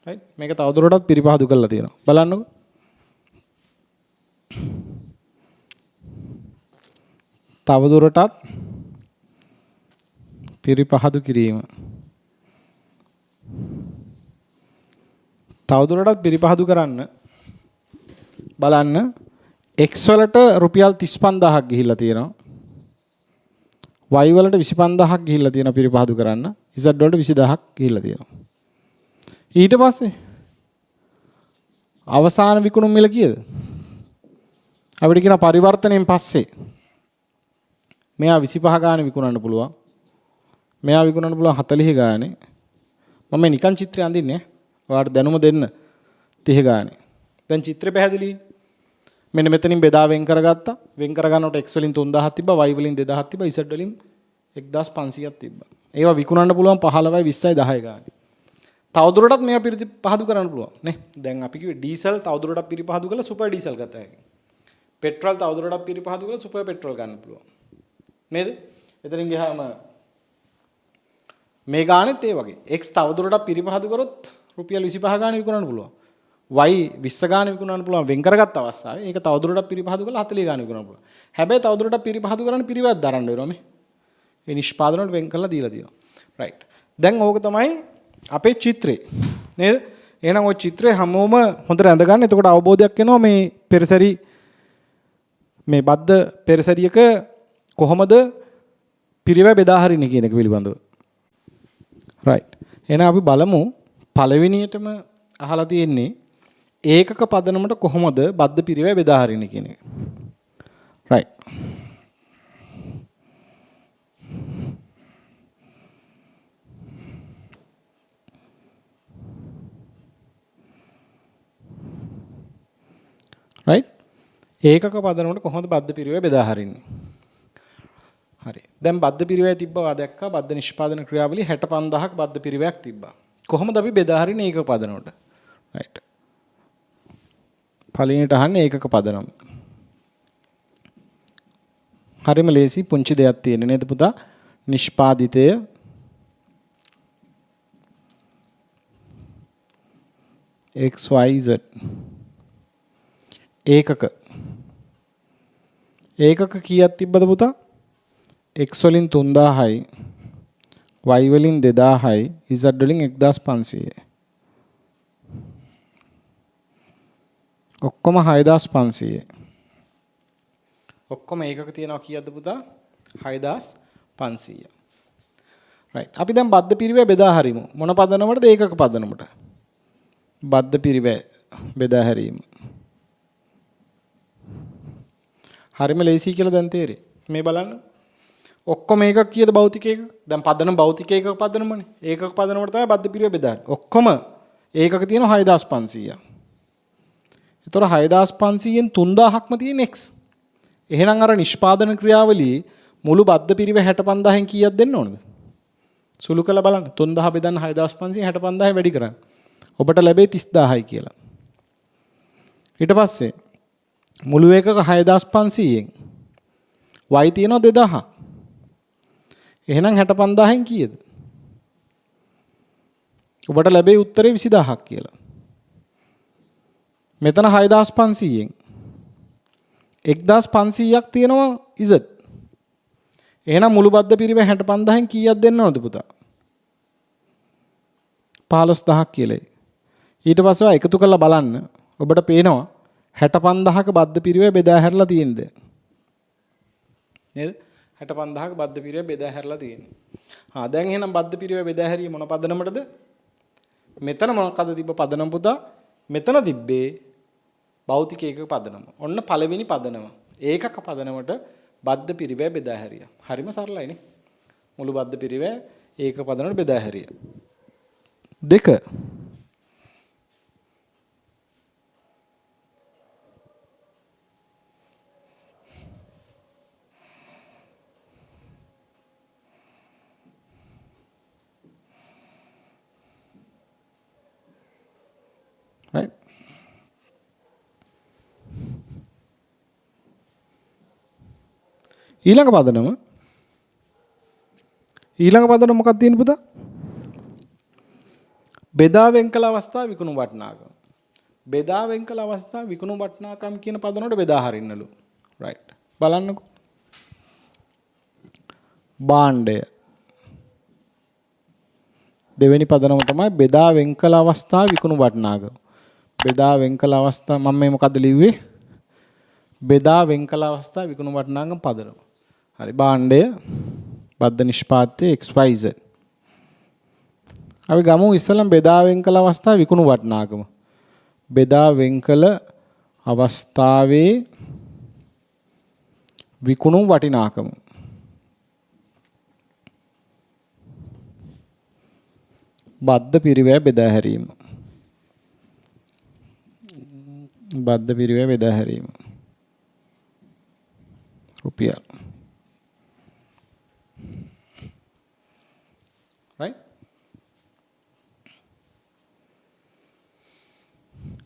right? මේක තවදුරටත් පිරිපහදු කරලා තියෙනවා. බලන්නකෝ. තවදුරටත් පිරිපහදු කිරීම. තවදුරටත් පිරිපහදු කරන්න බලන්න x වලට රුපියල් 35000ක් ගිහිල්ලා තියෙනවා. y වලට 25000ක් ගිහිල්ලා තියෙනවා පිරිපහදු කරන්න. z වලට 20000ක් ගිහිල්ලා තියෙනවා. ඊට පස්සේ අවසාන විකුණුම් මිල කීයද? අපිට කියන පරිවර්තනයෙන් පස්සේ මෙයා 25 ගානේ විකුණන්න පුළුවන්. මෙයා විකුණන්න පුළුවන් 40 ගානේ. මම නිකන් චිත්‍රය අඳින්නේ. ඔයාලට දැනුම දෙන්න 30 ගානේ. දැන් චිත්‍රය පැහැදිලියි. මෙන්න මෙතනින් බෙදා වෙන් කරගත්තා. වෙන් කරගන්නකොට x වලින් 3000ක් තිබ්බා, y වලින් 2000ක් තිබ්බා, z වලින් 1500ක් තිබ්බා. ඒවා විකුණන්න පුළුවන් 15යි 20යි 10යි ගානේ. තවදුරටත් මේවා පිරිපහදු කරන්න පුළුවන් නේ. දැන් අපි කිව්වේ ඩීසල් තවදුරටත් පිරිපහදු කරලා සුපර් ඩීසල් ගත හැකියි. පෙට්‍රල් තවදුරටත් පිරිපහදු කරලා සුපර් පෙට්‍රල් ගන්න පුළුවන්. නේද? එතනින් ගියාම මේ ගානෙත් ඒ වගේ. x තවදුරටත් පිරිපහදු කරොත් රුපියල් 25 ගානේ විකුණන්න පුළුවන්. y 20 ගානේ විකුණන්න පුළුවන් වෙන් කරගත්ත අවස්ථාවේ. ඒක තවදුරටත් පිරිපහදු කරලා 40 ගානේ විකුණන්න පුළුවන්. හැබැයි තවදුරටත් පිරිපහදු කරන්න පිරිවැයක් දරන්න වෙනවා මේ. ඒ නිෂ්පාදන වලට වෙන් කරලා දීලා තියෙනවා. right. දැන් ඕක තමයි අපේ චිත්‍රේ. නේද? එහෙනම් ওই චිත්‍රය හැමෝම හොඳට අඳ ගන්න. එතකොට අවබෝධයක් එනවා මේ පෙරසරි මේ බද්ධ පෙරසරියක කොහොමද පිරිවැය බෙදා හරින්නේ කියන එක පිළිබඳව. right. එහෙනම් අපි බලමු පළවෙනියටම අහලා තියෙන්නේ ඒකක පදනමට කොහොමද බද්ධ පිරිවැය බෙදා හරින්නේ කියන එක. right. right. ඒකක පදනමට කොහොමද බද්ධ පිරිවැය බෙදා හරින්නේ? හරි. දැන් බද්ධ පිරිවැය තිබ්බවා දැක්කා. බද්ධ නිෂ්පාදන ක්‍රියාවලිය 65000ක් බද්ධ පිරිවැයක් තිබ්බා. කොහොමද අපි බෙදා හරින්නේ ඒකක පදනමට? right. පළවෙනිට අහන්නේ ඒකක පදනම. හරිම ලේසි පුංචි දෙයක් තියෙන නේද පුතා? නිෂ්පාදිතය XYZ ඒකක කීයක් තිබ්බද පුතා? x වලින් 3000යි y වලින් 2000යි z වලින් 1500යි. ඔක්කොම 6500යි. ඔක්කොම ඒකක තියනවා කීයක්ද පුතා? 6500. right. අපි දැන් බද්ධ පිරිවැය බෙදා හරිමු. මොන පදනමටද? ඒකක පදනමට. බද්ධ පිරිවැය බෙදා හැරීම. හරිම ලේසි කියලා දැන් තේරෙයි. මේ බලන්න. ඔක්කොම ඒකක කීයද භෞතික ඒකක? දැන් පදනම භෞතික ඒකක පදනමනේ. ඒකක පදනමට තමයි බද්ධ පිරිවැය බෙදාන්නේ. ඔක්කොම ඒකක තියෙනවා 6500. ඒතර 6500න් 3000ක්ම තියෙන x. එහෙනම් අර නිෂ්පාදන ක්‍රියාවලියේ මුළු බද්ධ පිරිවැය 65000න් කීයක් දෙන්න ඕනද? සුළු කරලා බලන්න. 3000 බෙදන්න 6500න් 65000න් වැඩි කරන්න. ඔබට ලැබෙයි 30000යි කියලා. ඊට පස්සේ මුළු ඒකක 6500න් y තියෙනවා 2000ක්. එහෙනම් 65000න් කීයද? ඔබට ලැබෙයි උත්තරේ 20000ක් කියලා. මෙතන 6500න් 1500ක් තියෙනවා z. එහෙනම් මුළු බද්ධ පිරිවැය 65000න් කීයක් දෙන්න ඕනද පුතා? 15000ක් කියලායි. ඊට පස්සේ එකතු කරලා බලන්න ඔබට පේනවා 65000ක බද්ධ පිරිවැය බෙදා හැරලා තියෙනද? නේද? 65000ක බද්ධ පිරිවැය බෙදා හැරලා තියෙන්නේ. දැන් එහෙනම් බද්ධ පිරිවැය බෙදා හැරීම මොන පදනමටද? මෙතන මොකක්ද තිබ්බ පදනම පුතා? මෙතන තිබ්බේ භෞතික ඒකක පදනම. ඔන්න පළවෙනි පදනම. ඒකක පදනමට බද්ධ පිරිවැය බෙදා හැරියා. හරිම සරලයිනේ. මුළු බද්ධ පිරිවැය ඒකක පදනමට බෙදා හැරියා. 2 right. ඊළඟ පදනම මොකක්ද තියෙන්නේ පුතා? බෙදා වෙන් කළ අවස්ථාව විකුණු වටිනාකම. බෙදා වෙන් කළ අවස්ථාව විකුණු වටිනාකම් කියන පදනවලට බෙදා හරින්නලු. right. බලන්නකෝ. භාණ්ඩය. දෙවෙනි පදනම තමයි බෙදා වෙන් කළ අවස්ථාව විකුණු වටිනාකම. බෙදා වෙන් කළ අවස්ථාව මම මේ මොකද්ද ලිව්වේ? බෙදා වෙන් කළ අවස්ථාව විකුණු වටිනාකම් පදනම. හරි. භාණ්ඩය බද්ධ නිෂ්පාදිතය XYZ. අපි ගමු ඉස්සෙල්ලම බෙදා වෙන් කළ අවස්ථාව විකුණු වටිනාකම. බෙදා වෙන් කළ අවස්ථාවේ විකුණු වටිනාකම. බද්ධ පිරිවැය බෙදා හැරීම. බද්ධ පිරිවැය බෙදා හැරීම. රුපියල්. right.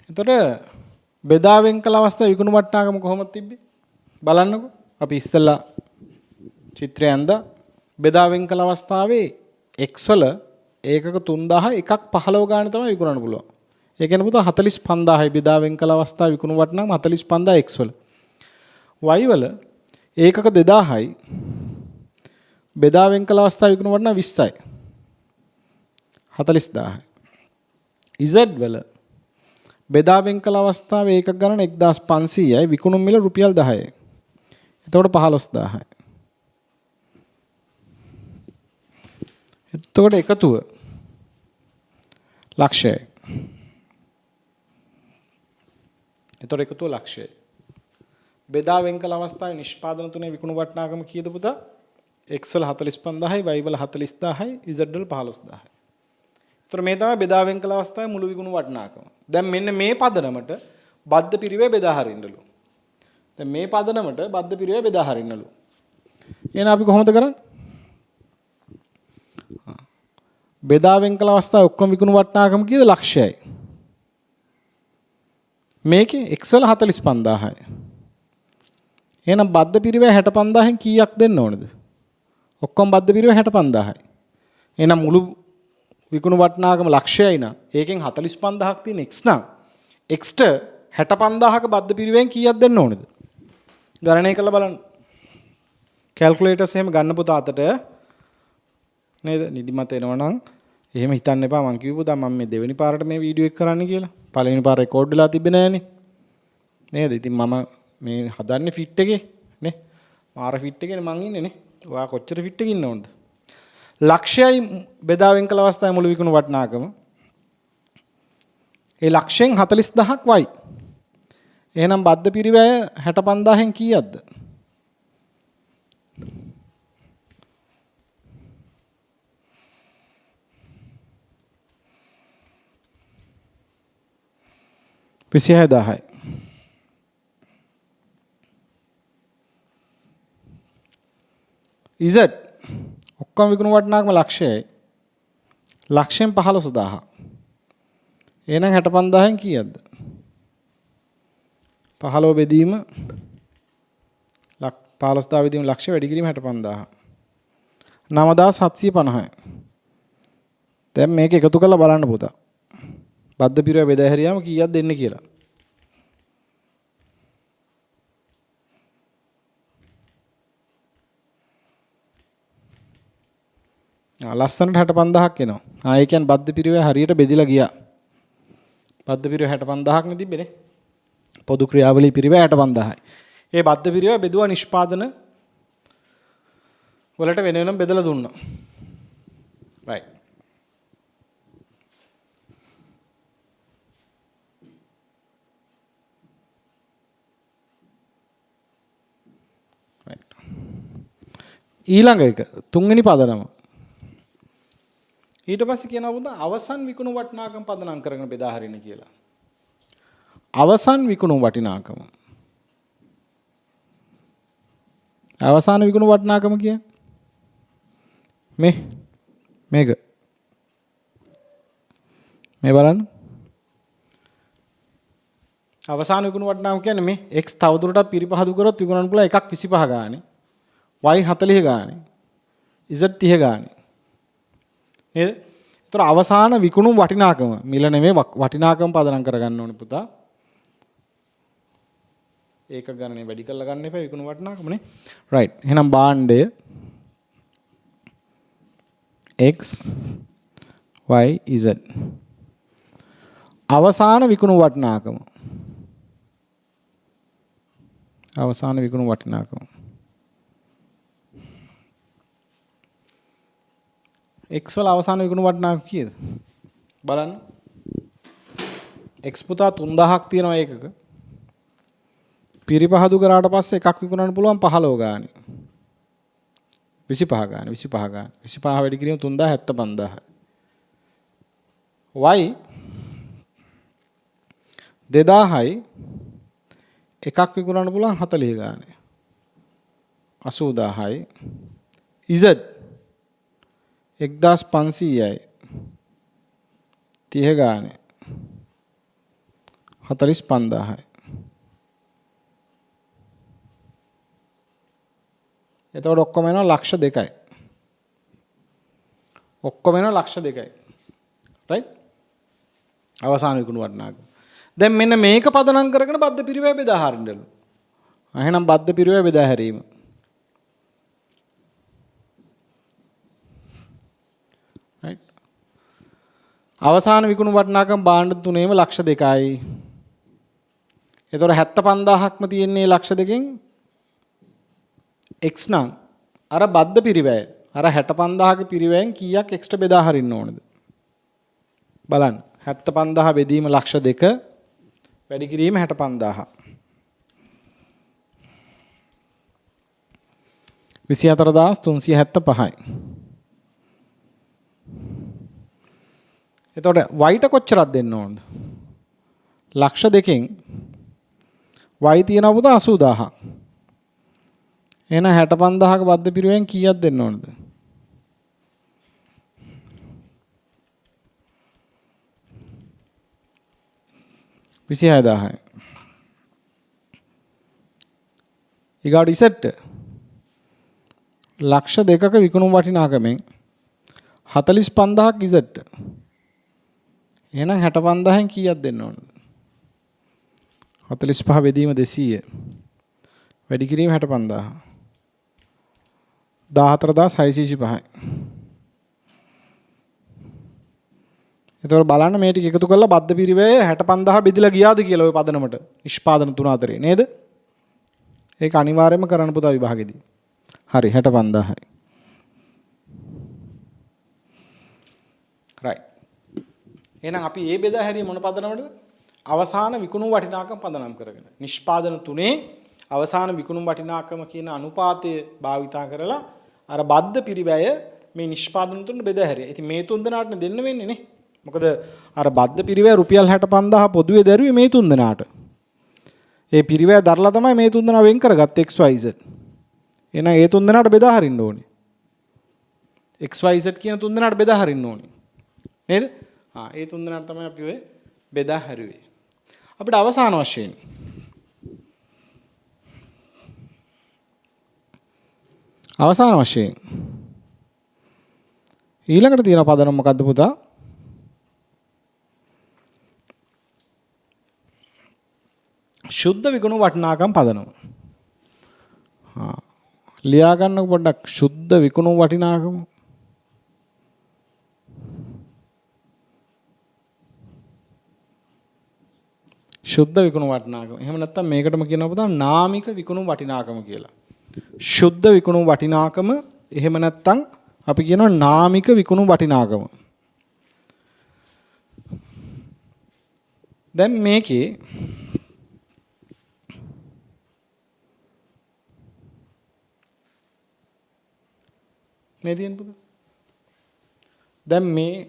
එතකොට බෙදා වෙන් කළ අවස්ථාවේ විකුණු වටිනාකම කොහොමද තිබ්බේ? බලන්නකෝ. අපි ඉස්සෙල්ලා චිත්‍රය ඇඳා බෙදා වෙන් කළ අවස්ථාවේ x වල ඒකක 3000 එකක් 15 ගානේ තමයි විකුණන්න පුළුවන්. ඒ කියන්නේ පුතා 45000යි බෙදා වෙන් කළ අවස්ථාවේ විකුණු වටිනාකම 45000 x වල. y වල ඒකක 2000යි බෙදා වෙන් කළ අවස්ථාවේ විකුණු වටිනාකම 20යි. 40000යි. z වල බෙදා වෙන් කළ අවස්ථාවේ ඒකක ගණන 1500යි විකුණු මිල රුපියල් 10යි. එතකොට 15000යි. එතකොට එකතුව ලක්ෂයයි. එතකොට එකතුව ලක්ෂයයි. බෙදා වෙන් කළ අවස්ථාවේ නිෂ්පාදන තුනේ විකුණු වටිනාකම කීයද පුතා? x වල 45000යි y වල 40000යි z වල 15000යි. එතකොට මේ තමයි බෙදා වෙන් කළ අවස්ථාවේ මුළු විකුණු වටිනාකම. දැන් මෙන්න මේ පදනමට බද්ධ පිරිවේ බෙදා හරින්නලු. දැන් මේ පදනමට බද්ධ පිරිවේ බෙදා හරින්නලු. එහෙනම් අපි කොහොමද කරන්නේ? බෙදා වෙන් කළ අවස්ථාවේ ඔක්කොම විකුණු වටිනාකම කීයද? ලක්ෂයයි. මේකේ x වල 45000යි. එහෙනම් බද්ධ පිරිවේ 65000න් කීයක් දෙන්න ඕනද? ඔක්කොම බද්ධ පිරිවේ 65000යි. එහෙනම් මුළු විකුණු වටිනාකම ලක්ෂයයි නම් ඒකෙන් 45000ක් තියෙන x නම් x ට 65000ක බද්ධ පිරිවෙන් කීයක් දෙන්න ඕනද? ගණනය කරලා බලන්න. කැල්කියුලේටර්ස් එහෙම ගන්න පුතා අතට නේද? නිදිමත එනවා නම් එහෙම හිතන්න එපා. මං කිව්ව පුතා මම මේ දෙවෙනි පාරට මේ වීඩියෝ එක කරන්න කියලා. පළවෙනි පාර රෙකෝඩ් වෙලා තිබ්බේ නෑනේ. නේද? ඉතින් මම මේ හදන්නේ ෆිට් එකේ නේ. මාර ෆිට් එකේ මං ඉන්නේ නේ. ඔයා කොච්චර ෆිට් එකේ ඉන්න ඕනද? ලක්ෂයයි බෙදා වෙන් කළ අවස්ථාවේ මුළු විකුණු වටිනාකම. ඒ ලක්ෂයෙන් 40000ක් වයි. එහෙනම් බද්ධ පිරිවැය 65000න් කීයක්ද? විසිහදාහයි. Z ඔක්කොම විකුණු වටිනාකම ලක්ෂයයි. ලක්ෂයෙන් 15000. එහෙනම් 65000න් කීයක්ද? 15 බෙදීම 15000 බෙදීම ලක්ෂය වැඩි කිරීම 65000. 9750යි. දැන් මේක එකතු කරලා බලන්න පුතා. බද්ධ පිරිවෙ බෙදා හැරියාම කීයක් දෙන්නේ කියලා. ලස්සනට 65000ක් එනවා. ඒ කියන්නේ බද්ධ පිරිවෙ හරියට බෙදිලා ගියා. බද්ධ පිරිවෙ 65000ක් නේ තිබ්බේ. පොදු ක්‍රියාවලී පිරිවෙ 65000යි. ඒ බද්ධ පිරිවෙ බෙදුවා නිෂ්පාදන වලට වෙන වෙනම බෙදලා දුන්නා. right. ඊළඟ එක තුන්වෙනි පදනම. ඊට පස්සේ කියනවා පුතා අවසන් විකුණු වටිනාකම පදනම් කරගෙන බෙදා හරින්න කියලා. අවසන් විකුණු වටිනාකම. අවසාන විකුණු වටිනාකම කියන්නේ මේක. මේ බලන්න. අවසාන විකුණු වටිනාකම කියන්නේ මේ x තවදුරටත් පිරිපහදු කරොත් විකුණන්න පුළුවන් එකක් 25 ගානේ. y 40 ගානේ. z 30 ගානේ. නේද? ඒතර අවසාන විකුණු වටිනාකම මිල නෙමෙයි වටිනාකම පදනම් කරගන්න ඕනේ පුතා. ඒක ගණනේ වැඩි කරලා ගන්න එපා විකුණු වටිනාකමනේ. right. එහෙනම් භාණ්ඩය x y z අවසාන විකුණු වටිනාකම. අවසාන විකුණු වටිනාකම. x වල අවසාන විකුණු වටිනාකම කීයද? බලන්න. x පුතා 3000ක් තියෙනවා ඒකක. පිරිපහදු කරාට පස්සේ එකක් විකුණන්න පුළුවන් 15 ගානේ. 25 ගානේ 25 ගානේ. 25 වැඩි කිරීම 375000. y 2000යි එකක් විකුණන්න පුළුවන් 40 ගානේ. 80000යි. z 1500යි 30 ගානේ 45000යි. එතකොට ඔක්කොම එනවා ලක්ෂ 2යි. ඔක්කොම එනවා ලක්ෂ 2යි. right? අවසාන විකුණු වටිනාකම. දැන් මෙන්න මේක පදනම් කරගෙන බද්ධ පිරිවෙ බෙදා හරින්නලු. එහෙනම් බද්ධ පිරිවෙ බෙදා හැරීම. right? අවසාන විකුණු වටිනාකම භාණ්ඩ තුනේම ලක්ෂ 2යි. එතකොට 75000ක්ම තියෙන්නේ ලක්ෂ 2කින් x නම් අර බද්ධ පිරිවැය අර 65000ක පිරිවැයෙන් කීයක් එක්ස්ට්‍රා බෙදා හරින්න ඕනද? බලන්න. 75000 බෙදීම ලක්ෂ 2 වැඩි කිරීම 65000. 24375යි. එතකොට y ට කොච්චරක් දෙන්න ඕනද? ලක්ෂ 2කින් y තියෙනවා පුතා 80000ක්. එහෙනම් 65000ක බද්ධ පිරිවෙන් කීයක් දෙන්න ඕනද? 26000යි. ඊගාට ඉසෙට් ලක්ෂ 2ක විකුණුම් වටිනාකමෙන් 45000ක් ඉසෙට්. එහෙනම් 65000න් කීයක් දෙන්න ඕනද? 45 බෙදීම 200 වැඩි කිරීම 65000 14625යි. එතකොට බලන්න මේ ටික එකතු කරලා බද්ධ පිරිවැය 65000 බෙදලා ගියාද කියලා ඔය පදනමට නිෂ්පාදන තුන අතරේ නේද? ඒක අනිවාර්යයෙන්ම කරන්න පුතා විභාගෙදී. හරි 65000යි. right. එහෙනම් අපි මේ බෙදා හැරීම මොන පදනමද? අවසාන විකුණුම් වටිනාකම පදනම් කරගෙන. නිෂ්පාදන තුනේ අවසාන විකුණුම් වටිනාකම කියන අනුපාතය භාවිතා කරලා අර බද්ධ පිරිවැය මේ නිෂ්පාදන තුන බෙදා හැරියා. ඉතින් මේ තුන් දෙනාට දෙන්න වෙන්නේ නේ. මොකද අර බද්ධ පිරිවැය රුපියල් 65000 පොදුවේ දැරුවේ මේ තුන් දෙනාට. ඒ පිරිවැය දරලා තමයි මේ තුන් දෙනා වෙන් කරගත්තේ XYZ. එහෙනම් ඒ තුන් දෙනාට බෙදා හරින්න ඕනේ. XYZ කියන තුන් දෙනාට බෙදා හරින්න ඕනේ. නේද? ඒ තුන් දෙනාට තමයි අපි ඔය බෙදා හැරුවේ. අපිට අවසාන වශයෙන් ඊළඟට තියෙන පදනම මොකද්ද පුතා? ශුද්ධ විකුණු වටිනාකම් පදනම. ලියා ගන්න පොඩ්ඩක් ශුද්ධ විකුණු වටිනාකම. ශුද්ධ විකුණු වටිනාකම. එහෙම නැත්නම් මේකටම කියනවා පුතා නාමික විකුණු වටිනාකම කියලා. ශුද්ධ විකුණු වටිනාකම එහෙම නැත්නම් අපි කියනවා නාමික විකුණු වටිනාකම. දැන් මේකේ මේ තියෙන පුතා. දැන් මේ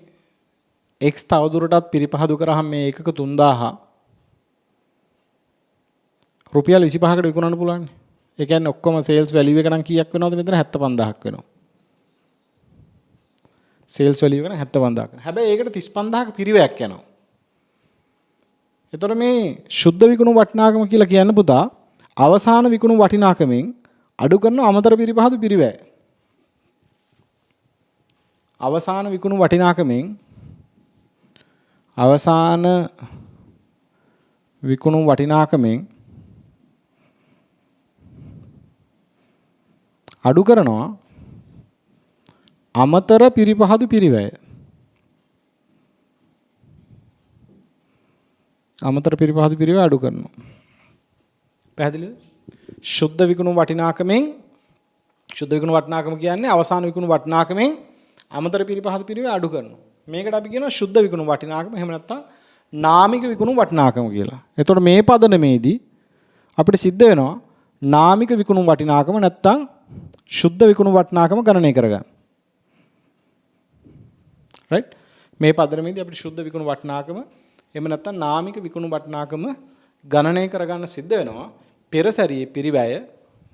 x තවදුරටත් පිරිපහදු කරාම මේ ඒකක 3000 රුපියල් 25කට විකුණන්න පුළුවන්. ඒ කියන්නේ ඔක්කොම සේල්ස් වැලියු එක නම් කීයක් වෙනවද මෙතන 75000ක් වෙනවා. සේල්ස් වැලියු එක නම් 75000ක්. හැබැයි ඒකට 35000ක පිරිවැයක් යනවා. එතකොට මේ ශුද්ධ විකුණු වටිනාකම කියලා කියන්න පුතා අවසාන විකුණු වටිනාකමෙන් අඩු කරන අමතර පිරිපහදු පිරිවැය. අවසාන විකුණු වටිනාකමෙන් අඩු කරනවා අමතර පිරිපහදු පිරිවැය. අමතර පිරිපහදු පිරිවැය අඩු කරනවා. පැහැදිලිද? ශුද්ධ විකුණු වටිනාකමෙන් ශුද්ධ විකුණු වටිනාකම කියන්නේ අවසාන විකුණු වටිනාකමෙන් අමතර පිරිපහදු පිරිවැය අඩු කරනවා. මේකට අපි කියනවා ශුද්ධ විකුණු වටිනාකම. එහෙම නැත්නම් නාමික විකුණු වටිනාකම කියලා. එතකොට මේ පදනමේදී අපිට සිද්ධ වෙනවා නාමික විකුණු වටිනාකම නැත්නම් ශුද්ධ විකුණු වටිනාකම ගණනය කරගන්න. right? මේ පදනමේදී අපිට ශුද්ධ විකුණු වටිනාකම එහෙම නැත්නම් නාමික විකුණු වටිනාකම ගණනය කරගන්න සිද්ධ වෙනවා පෙර සැරියේ පිරිවැය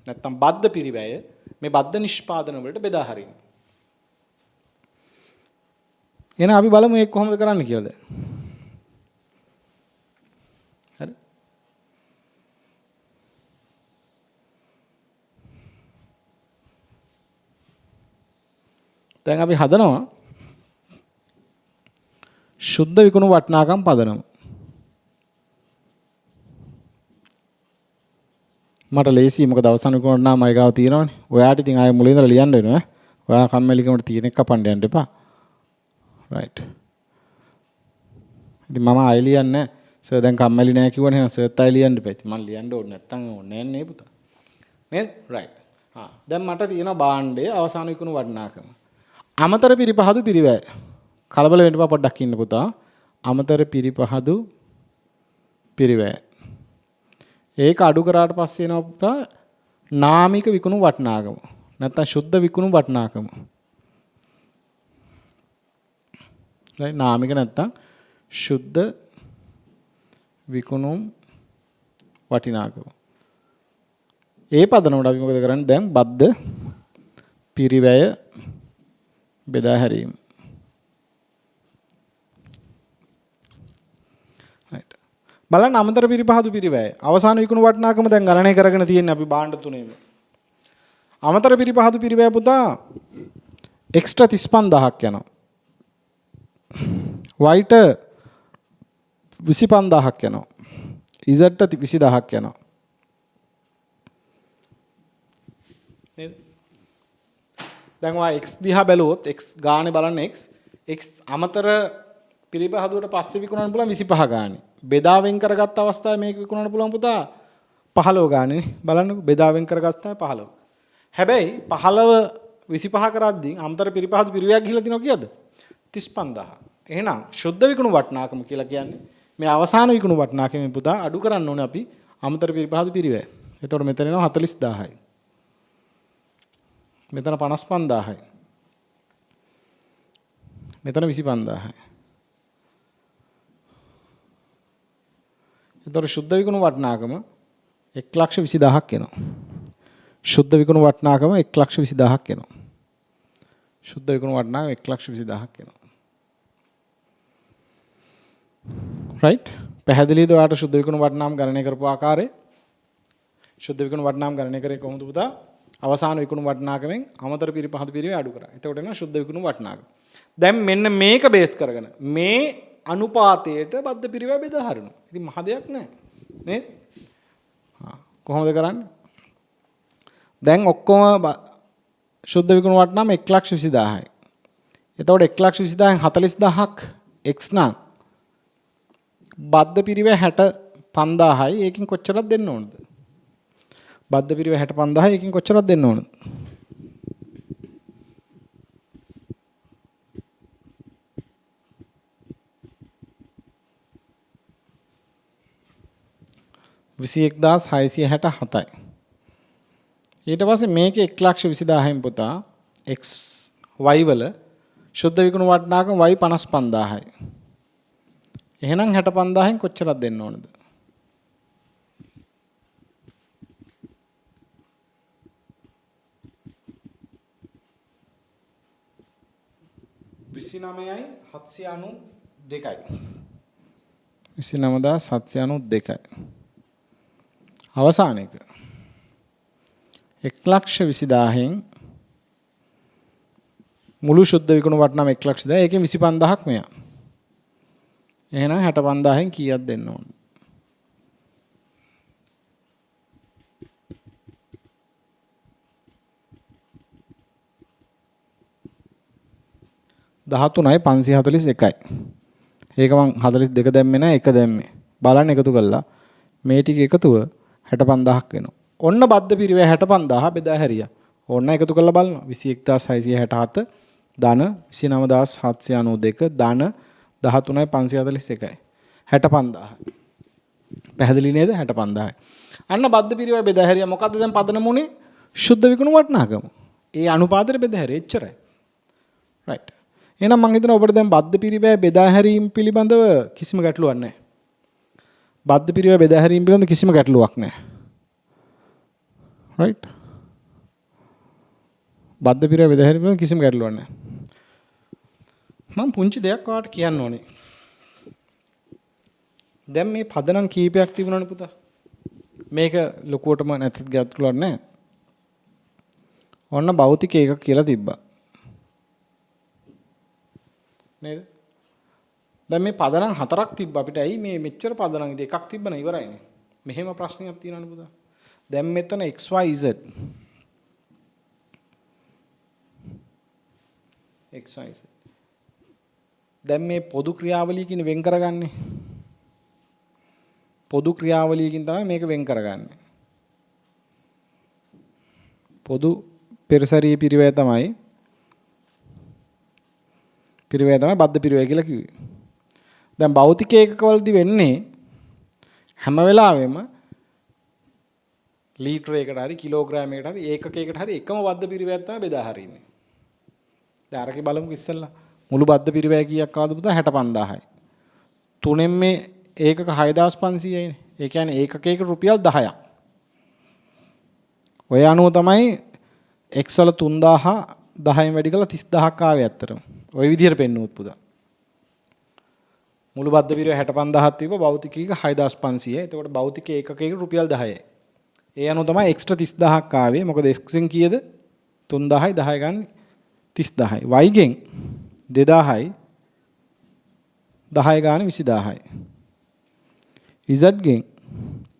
නැත්නම් බද්ධ පිරිවැය මේ බද්ධ නිෂ්පාදන වලට බෙදා හරින්න. එහෙනම් අපි බලමු මේක කොහොමද කරන්න කියලාද. හරි. දැන් අපි හදනවා ශුද්ධ විකුණු වටිනාකම් පදනම. මට ලේසි මොකද අවසන් විකුණු වටිනාකම මයි ගාව තියෙනවනේ. ඔයාට ඉතින් ආයෙ මුලින් ඉඳලා ලියන්න වෙනවා. ඔයා කම්මැලිකමට තියෙන එක කපන්න යන්න එපා. right. ඉතින් මම ආයෙ ලියන්නේ නැහැ. සර් දැන් කම්මැලි නැහැ කිව්වනේ එහෙනම් සර්ත් ආයෙ ලියන්න එපා. ඉතින් මම ලියන්න ඕනේ නැත්තම් ඕනේ නැහැ නේ පුතා. නේද? right. දැන් මට තියෙන භාණ්ඩයේ අවසාන විකුණු වටිනාකම. අමතර පිරිපහදු පිරිවැය. කලබල වෙන්න එපා පොඩ්ඩක් ඉන්න පුතා. අමතර පිරිපහදු පිරිවැය. ඒක අඩු කරාට පස්සේ එනවා පුතා නාමික විකුණු වටිනාකම. නැත්නම් සුද්ධ විකුණු වටිනාකම. right නාමික නැත්නම් සුද්ධ විකුණු වටිනාකම. ඒ පදනමට අපි මොකද කරන්නේ දැන් බද්ධ පිරිවැය බෙදා හැරීම. right බලන්න අමතර පිරිපහදු පිරිවැය අවසාන විකුණු වටිනාකම දැන් ගණනය කරගෙන තියෙන්නේ අපි භාණ්ඩ තුනේම. අමතර පිරිපහදු පිරිවැය පුතා එක්ස්ට්‍රා 35000ක් යනවා. y ට 25000ක් යනවා. z ට 20000ක් යනවා. නේද? දැන් ඔය x දිහා බැලුවොත් x ගානේ බලන්න x අමතර පිරිපහදුවට පස්සේ විකුණන්න පුළුවන් 25 ගානේ. බෙදා වෙන් කරගත්ත අවස්ථාවේ මේක විකුණන්න පුළුවන් පුතා 15 ගානේ. බලන්නකෝ බෙදා වෙන් කරගත්තා 15. හැබැයි 15 25 කරද්දී අමතර පිරිපහදු පිරිවැයක් ගිහිලා තිනවා කීයද? 35000. එහෙනම් සුද්ධ විකුණු වටිනාකම කියලා කියන්නේ මේ අවසාන විකුණු වටිනාකමෙන් පුතා අඩු කරන්න ඕනේ අපි අමතර පිරිපහදු පිරිවැය. එතකොට මෙතන එනවා 40000යි. මෙතන 55000යි. මෙතන 25000යි. එතකොට සුද්ධ විකුණු වටිනාකම 120000ක් එනවා. සුද්ධ විකුණු වටිනාකම 120000ක් එනවා. සුද්ධ විකුණු වටිනාකම 120000ක් එනවා. right පැහැදිලිද ඔයාලට සුද්ධ විකුණු වටිනාකම ගණනය කරපු ආකාරය? සුද්ධ විකුණු වටිනාකම ගණනය කරේ කොහොමද පුතා? අවසාන විකුණු වටිනාකමෙන් අමතර පිරිපහදු පිරිවැය අඩු කරා. එතකොට එනවා සුද්ධ විකුණු වටිනාකම. දැන් මෙන්න මේක බේස් කරගෙන මේ අනුපාතයට බද්ධ පිරිවැය බෙදා හරිනවා. ඉතින් මහ දෙයක් නෑ. නේද? කොහොමද කරන්නේ? දැන් ඔක්කොම සුද්ධ විකුණු වටිනාකම 120000යි. එතකොට 120000න් 40000ක් x නම් බද්ධ පිරිවැය 65000යි. ඒකෙන් කොච්චරක් දෙන්න ඕනද? බද්ධ පිරිවැය 65000යි. ඒකෙන් කොච්චරක් දෙන්න ඕනද? විසිඑක්දාස් 667යි. ඊට පස්සේ මේකේ 120000න් පුතා x y වල සුද්ධ විකුණු වටිනාකම y 55000යි. එහෙනම් 65000න් කොච්චරක් දෙන්න ඕනද? විසිනමයයි 792යි. 29792යි. අවසාන එක 120000න් මුළු සුද්ධ විකුණු වටිනාකම 120000. ඒකෙන් 25000ක් මෙයා. එහෙනම් 65000න් කීයක් දෙන්න ඕන? දහතුනයි 541යි. ඒක මං 42 දැම්මේ නැහැ, එක දැම්මේ. බලන්න එකතු කළා. මේ ටික එකතුව 65000ක් වෙනවා. ඔන්න බද්ධ පිරිවැය 65000 බෙදා හැරියා. ඔන්න එකතු කරලා බලනවා. 21667 ධන 29792 ධන 13යි 541යි. 65000. පැහැදිලි නේද? 65000යි. අන්න බද්ධ පිරිවැය බෙදා හැරියා. මොකද්ද දැන් පදනම උනේ? සුද්ධ විකුණු වටිනාකම. ඒ අනුපාතයට බෙදා හැරියා. එච්චරයි. right. එහෙනම් මම හිතනවා ඔබට දැන් බද්ධ පිරිවැය බෙදා හැරීම පිළිබඳව කිසිම ගැටලුවක් නැහැ. බද්ධ පිරිවැය බෙදා හැරීම පිළිබඳව කිසිම ගැටලුවක් නැහැ. right. බද්ධ පිරිවැය බෙදා හැරීම පිළිබඳව කිසිම ගැටලුවක් නැහැ. මම පුංචි දෙයක් ඔයාලට කියන්න ඕනේ. දැන් මේ පදනම් කීපයක් තිබුණානේ පුතා. මේක ලොකුවටම නැතිත් ගැටලුවක් නැහැ. ඔන්න භෞතික එකක් කියලා තිබ්බා. නේද? දැන් මේ පදනම් 4ක් තිබ්බ අපිට. ඇයි මේ මෙච්චර පදනම් ඉතින් එකක් තිබ්බන ඉවරයිනේ. මෙහෙම ප්‍රශ්නයක් තියෙනවනේ පුතා. දැන් මෙතන xyz xyz දැන් මේ පොදු ක්‍රියාවලියකින් වෙන් කරගන්නේ. පොදු ක්‍රියාවලියකින් තමයි මේක වෙන් කරගන්නේ. පොදු පෙරසරියේ පිරිවැය තමයි බද්ධ පිරිවැය කියලා කිව්වේ. දැන් භෞතික ඒකකවලදී වෙන්නේ හැම වෙලාවෙම ලීටරයකට හරි කිලෝග්‍රෑමයකට හරි ඒකකයකට හරි එකම බද්ධ පිරිවැයක් තමයි බෙදා හරින්නේ. දැන් අරකේ බලමුකෝ ඉස්සෙල්ලා. මුළු බද්ධ පිරිවැය කීයක් ආවද පුතා? 65000යි. තුනෙන් මේ ඒකක 6500යිනේ. ඒ කියන්නේ ඒකකයකට රුපියල් 10ක්. ඔය අනුව තමයි x වල 3000 10න් වැඩි කරලා 30000ක් ආවේ ඇත්තටම. ওই විදිහට පෙන්නුවොත් පුතා. මුළු බද්ධ පිරිවැය 65000ක් තිබ්බ භෞතිකීක 6500යි. එතකොට භෞතික ඒකකයකට රුපියල් 10යි. ඒ අනුව තමයි x 30000ක් ආවේ. මොකද x ෙන් කීයද? 3000යි 10 ගන්න 30000යි. y ගෙන් 2000යි 10 ගාන 20000යි. z ගෙන්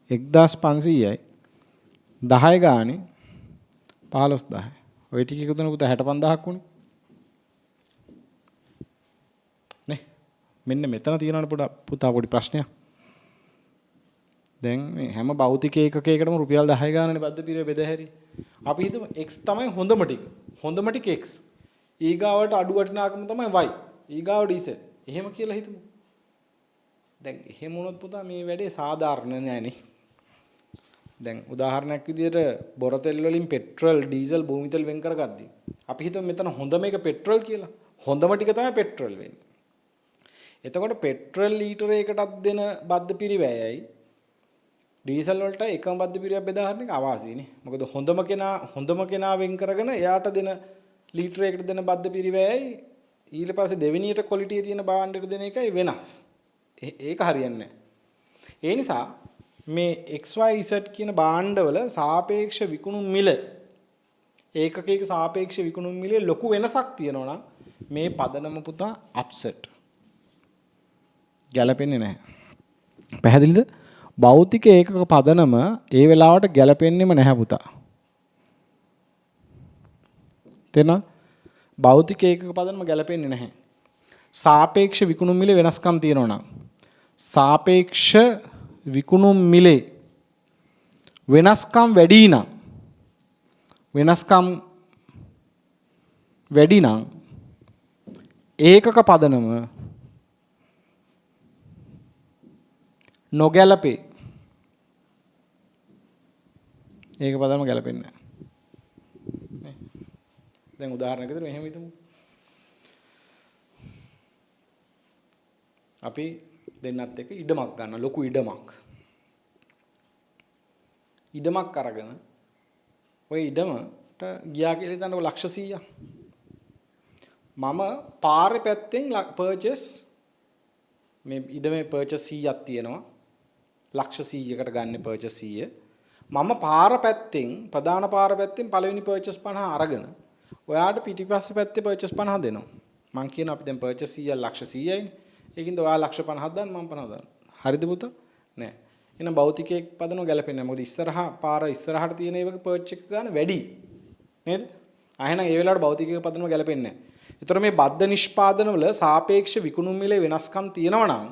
1500යි 10 ගානේ 15000යි. ඔය ටික එකතු වෙන පුතා 65000ක් වුණේ. නේ? මෙන්න මෙතන තියෙනවනේ පුතා පොඩි ප්‍රශ්නයක්. දැන් මේ හැම භෞතික ඒකකයකටම රුපියල් 10 ගානනේ බද්ධ පිරිවැය බෙදා හැරි. අපි හිතමු x තමයි හොඳම ටික. හොඳම ටික x. ඊගාවට අඩු වටිනාකම තමයි y. ඊගාවට z. එහෙම කියලා හිතමු. දැන් එහෙම වුණොත් පුතා මේ වැඩේ සාධාරණ නෑනේ. දැන් උදාහරණයක් විදිහට බොරතෙල් වලින් පෙට්‍රල්, ඩීසල්, භූමි තෙල් වෙන් කරගද්දී අපි හිතමු මෙතන හොඳම එක පෙට්‍රල් කියලා. හොඳම ටික තමයි පෙට්‍රල් වෙන්නේ. එතකොට පෙට්‍රල් ලීටරයකටත් දෙන බද්ධ පිරිවැයයි ඩීසල් වලට එකම බද්ධ පිරිවැය බෙදා ගන්න එක අවාසියනේ. මොකද හොඳම කෙනා වෙන් කරගෙන එයාට දෙන ලීටරයකට දෙන බද්ධ පිරිවැයයි ඊට පස්සේ දෙවෙනියට ක්වොලිටිය තියෙන භාණ්ඩයට දෙන එකයි වෙනස්. ඒක හරියන්නේ නැහැ. ඒ නිසා මේ XYZ කියන භාණ්ඩවල සාපේක්ෂ විකුණුම් මිල ඒකකයක සාපේක්ෂ විකුණුම් මිලේ ලොකු වෙනසක් තියෙනවා නම් මේ පදනම පුතා අප්සෙට්. ගැලපෙන්නේ නැහැ. පැහැදිලිද? භෞතික ඒකක පදනම ඒ වෙලාවට ගැලපෙන්නේම නැහැ පුතා. තේරෙනවද? භෞතික ඒකක පදනම ගැලපෙන්නේ නැහැ. සාපේක්ෂ විකුණුම් මිලේ වෙනස්කම් තියෙනවා නම් සාපේක්ෂ විකුණුම් මිලේ වෙනස්කම් වැඩි නම් ඒකක පදනම නොගැලපේ. ඒක පදනම ගැලපෙන්නේ නැහැ. දැන් උදාහරණයකට මෙහෙම හිතමු. අපි දෙන්නත් එක්ක ඉඩමක් ගන්න ලොකු ඉඩමක් අරගෙන ඔය ඉඩමට ගියා කියලා හිතන්නකො ලක්ෂ 100ක්. මම පාරේ පැත්තෙන් පර්චේස් මේ ඉඩමේ පර්චේස් 100ක් තියෙනවා. ලක්ෂ 100කට ගන්න පර්චේස් 100. මම ප්‍රධාන පාර පැත්තෙන් පළවෙනි පර්චේස් 50 අරගෙන ඔයාට පිටිපස්සේ පැත්තේ පර්චේස් 50 දෙනවා. මං කියන අපි දැන් පර්චේස් 100 ලක්ෂ 100යිනේ. ඒකින්ද ඔයා ලක්ෂ 50ක් දාන්න මම 50 දාන්න. හරිද පුතා? නෑ. එහෙනම් භෞතිකයේ පදනම ගැලපෙන්නේ නැහැ. මොකද ඉස්සරහට තියෙන ඒවක පර්ච් එක ගන්න වැඩි. නේද? එහෙනම් ඒ වෙලාවට භෞතිකයේ පදනම ගැලපෙන්නේ නැහැ. ඒතර මේ බද්ධ නිෂ්පාදනවල සාපේක්ෂ විකුණුම් මිලේ වෙනස්කම් තියෙනවා නම්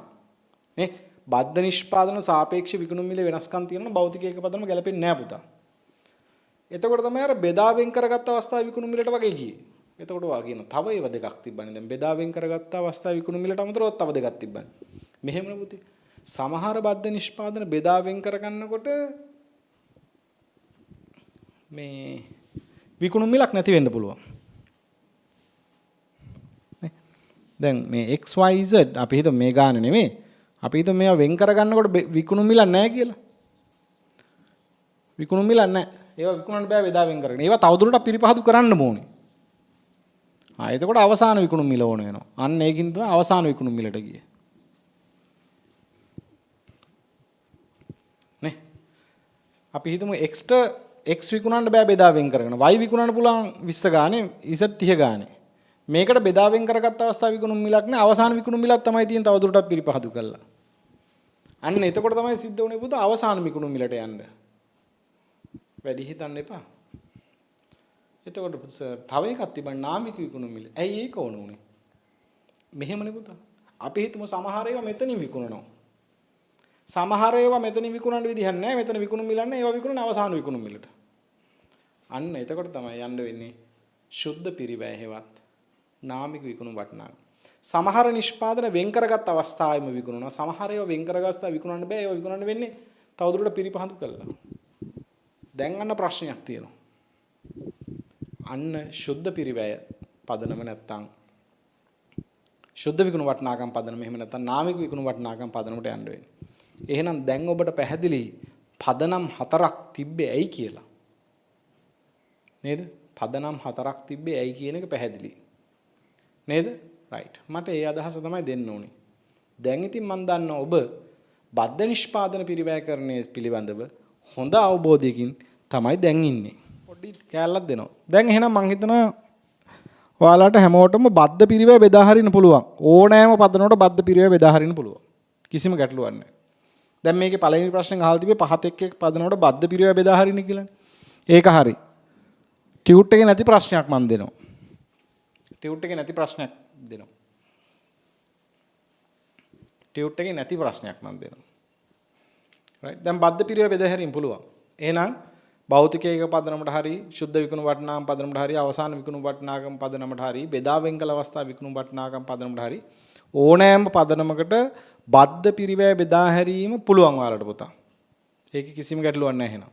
නේ බද්ධ නිෂ්පාදන සාපේක්ෂ විකුණුම් මිලේ වෙනස්කම් තියෙනවා නම් භෞතිකයේ පදනම ගැලපෙන්නේ නැහැ පුතා. එතකොට තමයි අර බෙදාවෙන් කරගත්ත අවස්ථාවේ විකුණුම් මිලට වගේ ගියේ. එතකොට වා කියන තව ඒව දෙකක් තිබ්බනේ. දැන් බෙදාවෙන් කරගත්ත අවස්ථාවේ විකුණුම් මිලට අමතරව තව දෙකක් තිබ්බනේ. මෙහෙමනේ පුතේ. සමහර බද්ධ නිෂ්පාදන බෙදාවෙන් කරගන්නකොට මේ විකුණුම් මිලක් නැති වෙන්න පුළුවන්. දැන් මේ XYZ අපි හිතමු මේ ගාන නෙමෙයි. අපි හිතමු මේවා වෙන් කරගන්නකොට විකුණුම් මිලක් නැහැ කියලා. විකුණුම් මිලක් නැහැ. ඒවා විකුණන්න බෑ බෙදාවෙන් කරගෙන. ඒවා තවදුරටත් පිරිපහදු කරන්න ඕනේ. එතකොට අවසාන විකුණුම් මිල ඕන වෙනවා. අන්න ඒකින් තමයි අවසාන විකුණුම් මිලට ගියේ. නේ? අපි හිතමු x විකුණන්න බෑ බෙදාවෙන් කරගෙන. y විකුණන්න පුළුවන් 20 ගානේ, z 30 ගානේ. මේකට බෙදාවෙන් කරගත්ත අවස්ථාව විකුණුම් මිලක් නෑ. අවසාන විකුණුම් මිලක් තමයි තියෙන තවදුරටත් පිරිපහදු කරලා. අන්න එතකොට තමයි සිද්ධ වුණේ පුතා අවසාන විකුණුම් මිලට යන්න. වැඩි හිතන්න එපා. එතකොට සර් තව එකක් තිබ්බා නාමික විකුණුම් මිල. ඇයි ඒක ඕන උනේ? මෙහෙමනේ පුතා. අපි හිතමු සමහර ඒවා මෙතනින් විකුණනවා. සමහර ඒවා මෙතනින් විකුණන්න විදිහක් නැහැ. මෙතන විකුණුම් මිලක් නැහැ. ඒවා විකුණන අවසාන විකුණුම් මිලට. අන්න එතකොට තමයි යන්න වෙන්නේ ශුද්ධ පිරිවැය හේවත් නාමික විකුණු වටනාකම. සමහර නිෂ්පාදන වෙන් කරගත් අවස්ථාවෙම විකුණනවා. සමහර ඒවා වෙන් කරගස්තා විකුණන්න බෑ. ඒවා විකුණන්න වෙන්නේ තවදුරටත් පිරිපහදු කළා. දැන් අන්න ප්‍රශ්නයක් තියෙනවා. අන්න ශුද්ධ පිරිවැය පදනම නැත්තම් ශුද්ධ විකුණු වටනාකම් පදනම එහෙම නැත්තම් නාමික විකුණු වටනාකම් පදනමට යන්න වෙන්නේ. එහෙනම් දැන් ඔබට පැහැදිලි පදනම් 4ක් තිබ්බේ ඇයි කියලා. නේද? පදනම් 4ක් තිබ්බේ ඇයි කියන එක පැහැදිලි. නේද? රයිට්. මට ඒ අදහස තමයි දෙන්න ඕනේ. දැන් ඉතින් මම දන්නවා ඔබ බද්ධ නිෂ්පාදන පිරිවැයකරණය පිළිබඳව හොඳ අවබෝධයකින් තමයි දැන් ඉන්නේ. පොඩි කැලලක් දෙනවා. දැන් එහෙනම් මම හිතනවා ඔයාලට හැමෝටම බද්ධ පිරිවැය බෙදා හරින්න පුළුවන්. ඕනෑම පදනකට බද්ධ පිරිවැය බෙදා හරින්න පුළුවන්. කිසිම ගැටලුවක් නැහැ. දැන් මේකේ පළවෙනි ප්‍රශ්නෙන් අහලා තිබේ 5 1 1 පදනකට බද්ධ පිරිවැය බෙදා හරින්න කියලානේ. ඒක හරි. ටියුට් එකේ නැති ප්‍රශ්නයක් මම දෙනවා. ටියුට් එකේ නැති ප්‍රශ්නයක් දෙනවා. ටියුට් එකේ නැති ප්‍රශ්නයක් මම දෙනවා. රයිට්. දැන් බද්ධ පිරිවැය බෙදා හරින්න පුළුවන්. එහෙනම් භෞතික ඒක පදනමට හරි ශුද්ධ විකුණු වටනාකම් පදනමට හරි අවසාන විකුණු වටනාකම් පදනමට හරි බෙදා වෙන් කළ අවස්ථා විකුණු වටනාකම් පදනමට හරි ඕනෑම පදනමකට බද්ධ පිරිවැය බෙදා හැරීම පුළුවන් ඔයාලට පුතා. ඒක කිසිම ගැටලුවක් නැහැ එහෙනම්.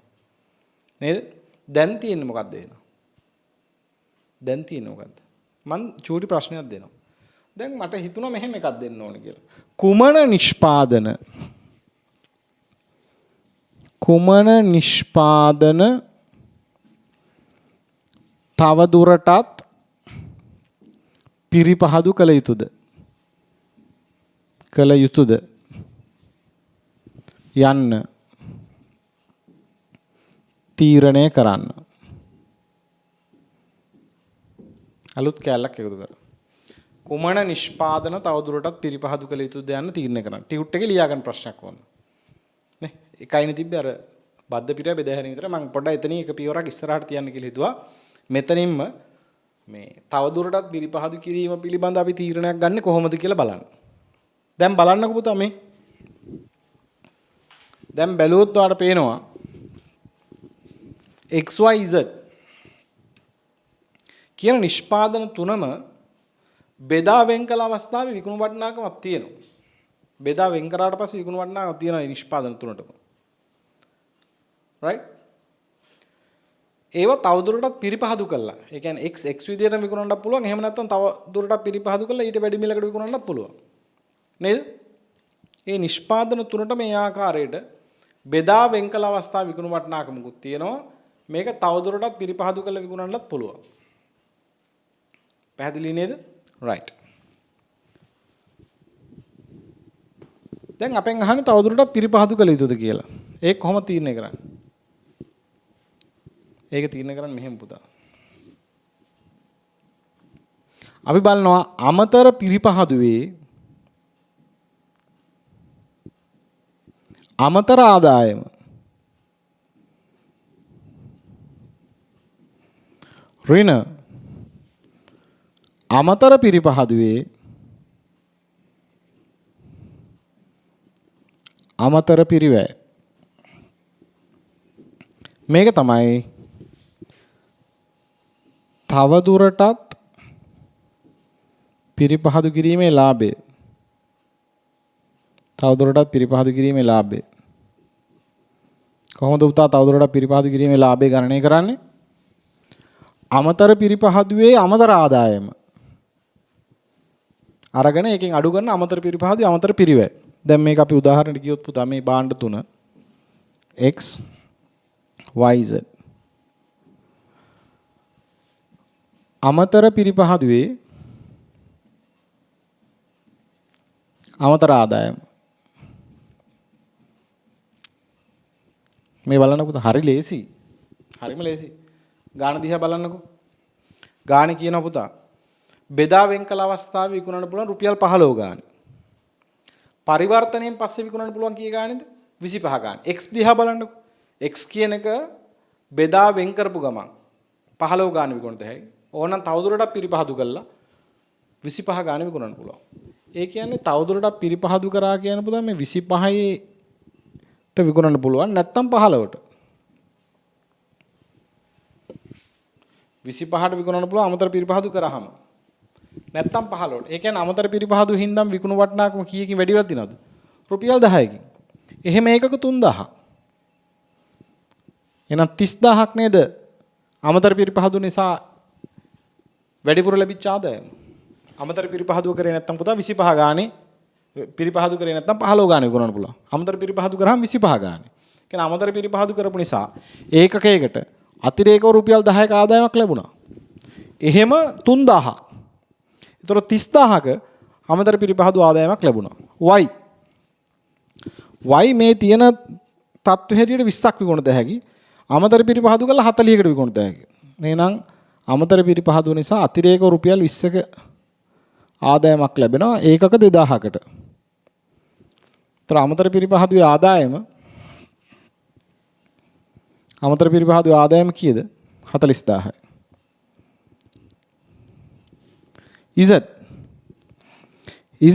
නේද? දැන් තියෙන්නේ මොකද්ද එහෙනම්? දැන් තියෙන්නේ මොකද්ද? මම චූටි ප්‍රශ්නයක් දෙනවා. දැන් මට හිතුණා මෙහෙම එකක් දෙන්න ඕන කියලා. කුමන නිෂ්පාදන තව දුරටත් පිරිපහදු කළ යුතුද යන්න තීරණය කරන්න. අලුත් කැලලක් එකතු කර. කුමන නිෂ්පාදන තව දුරටත් පිරිපහදු කළ යුතුද යන්න තීරණය කරන්න. ටියුට් එකේ ලියා ගන්න ප්‍රශ්නයක් ඕන. නේ එකයිනේ තිබ්බේ අර බද්ධ පිරිවැය බෙදා හැරීම විතර මම පොඩ්ඩක් එතනින් එක පියවරක් ඉස්සරහට තියන්න කියලා හිතුවා. මෙතනින්ම මේ තව දුරටත් පිරිපහදු කිරීම පිළිබඳ අපි තීරණයක් ගන්න කොහොමද කියලා බලන්න. දැන් බලන්නකෝ පුතා මේ. දැන් බැලුවොත් ඔයාලට පේනවා XYZ කියන නිෂ්පාදන තුනම බෙදා වෙන් කළ අවස්ථාවේ විකුණු වටනාකමක් තියෙනවා. බෙදා වෙන් කරාට පස්සේ විකුණු වටනාකමක් තියෙනවා මේ නිෂ්පාදන තුනටම. right? ඒව තවදුරටත් පිරිපහදු කළා. ඒ කියන්නේ x විදියට විකුණන්නත් පුළුවන්. එහෙම නැත්නම් තව දුරටත් පිරිපහදු කළා ඊට වැඩි මිලකට විකුණන්නත් පුළුවන්. නේද? මේ නිෂ්පාදන තුනට මේ ආකාරයට බෙදා වෙන් කළ අවස්ථාවේ විකුණු වටනාකමකුත් තියෙනවා. මේක තවදුරටත් පිරිපහදු කළ විකුණන්නත් පුළුවන්. පැහැදිලි නේද? right. දැන් අපෙන් අහන්නේ තවදුරටත් පිරිපහදු කළ යුතුද කියලා. ඒක කොහොමද තීරණය කරන්නේ? ඒක තීරණය කරන්නේ මෙහෙම පුතා. අපි බලනවා අමතර පිරිපහදුවේ අමතර ආදායම ඍණ අමතර පිරිපහදුවේ අමතර පිරිවැය මේක තමයි තව දුරටත් පිරිපහදු කිරීමේ ලාභය. තව දුරටත් පිරිපහදු කිරීමේ ලාභය. කොහොමද උතා තව දුරටත් පිරිපහදු කිරීමේ ලාභය ගණනය කරන්නේ? අමතර පිරිපහදුවේ අමතර ආදායම අරගෙන එකෙන් අඩු කරන අමතර පිරිපහදුවේ අමතර පිරිවැය. දැන් මේක අපි උදාහරණයක් ගියොත් පුතා මේ භාණ්ඩ තුන x y z අමතර පිරිපහදුවේ අමතර ආදායම මේ බලන්නකෝ හරි ලේසි. හරිම ලේසි. ගාන දිහා බලන්නකෝ. ගානේ කියනවා පුතා බෙදා වෙන් කළ අවස්ථාවේ විකුණන්න පුළුවන් රුපියල් 15 ගාන. පරිවර්තනයෙන් පස්සේ විකුණන්න පුළුවන් කී ගානේද? 25 ගාන. x දිහා බලන්නකෝ. x කියන එක බෙදා වෙන් කරපු ගමන් 15 ගාන විකුණත හැකියි. ඕනනම් තවදුරටත් පිරිපහදු කළා 25 ගාන විකුණන්න පුළුවන්. ඒ කියන්නේ තවදුරටත් පිරිපහදු කරා කියන පුතා මේ 25ට විකුණන්න පුළුවන් නැත්නම් 15ට. 25ට විකුණන්න පුළුවන් අමතර පිරිපහදු කරාම. නැත්තම් 15ට. ඒ කියන්නේ අමතර පිරිපහදු හින්දාම විකුණු වටිනාකම කීයකින් වැඩි වෙලා තියෙනවද? රුපියල් 10කින්. එහෙම ඒකක 3000. එහෙනම් 30000ක් නේද? අමතර පිරිපහදු නිසා වැඩිපුර ලැබිච්ච ආදායම. අමතර පිරිපහදුව කරේ නැත්තම් පුතා 25 ගානේ පිරිපහදු කරේ නැත්තම් 15 ගානේ විකුණන්න පුළුවන්. අමතර පිරිපහදු කරාම 25 ගානේ. කියන්නේ අමතර පිරිපහදු කරපු නිසා ඒකකයකට අතිරේකව රුපියල් 10ක ආදායමක් ලැබුණා. එහෙම 3000ක්. ඒතර 30000ක අමතර පිරිපහදු ආදායමක් ලැබුණා. y මේ තියෙන තත්ත්ව හැටියට 20ක් විකුණත හැකි. අමතර පිරිපහදු කරලා 40කට විකුණත හැකි. එහෙනම් අමතර පිරිපහදු නිසා අතිරේක රුපියල් 20ක ආදායමක් ලැබෙනවා ඒකක 2000කට. ඒතර අමතර පිරිපහදුවේ ආදායම කීයද? 40000යි.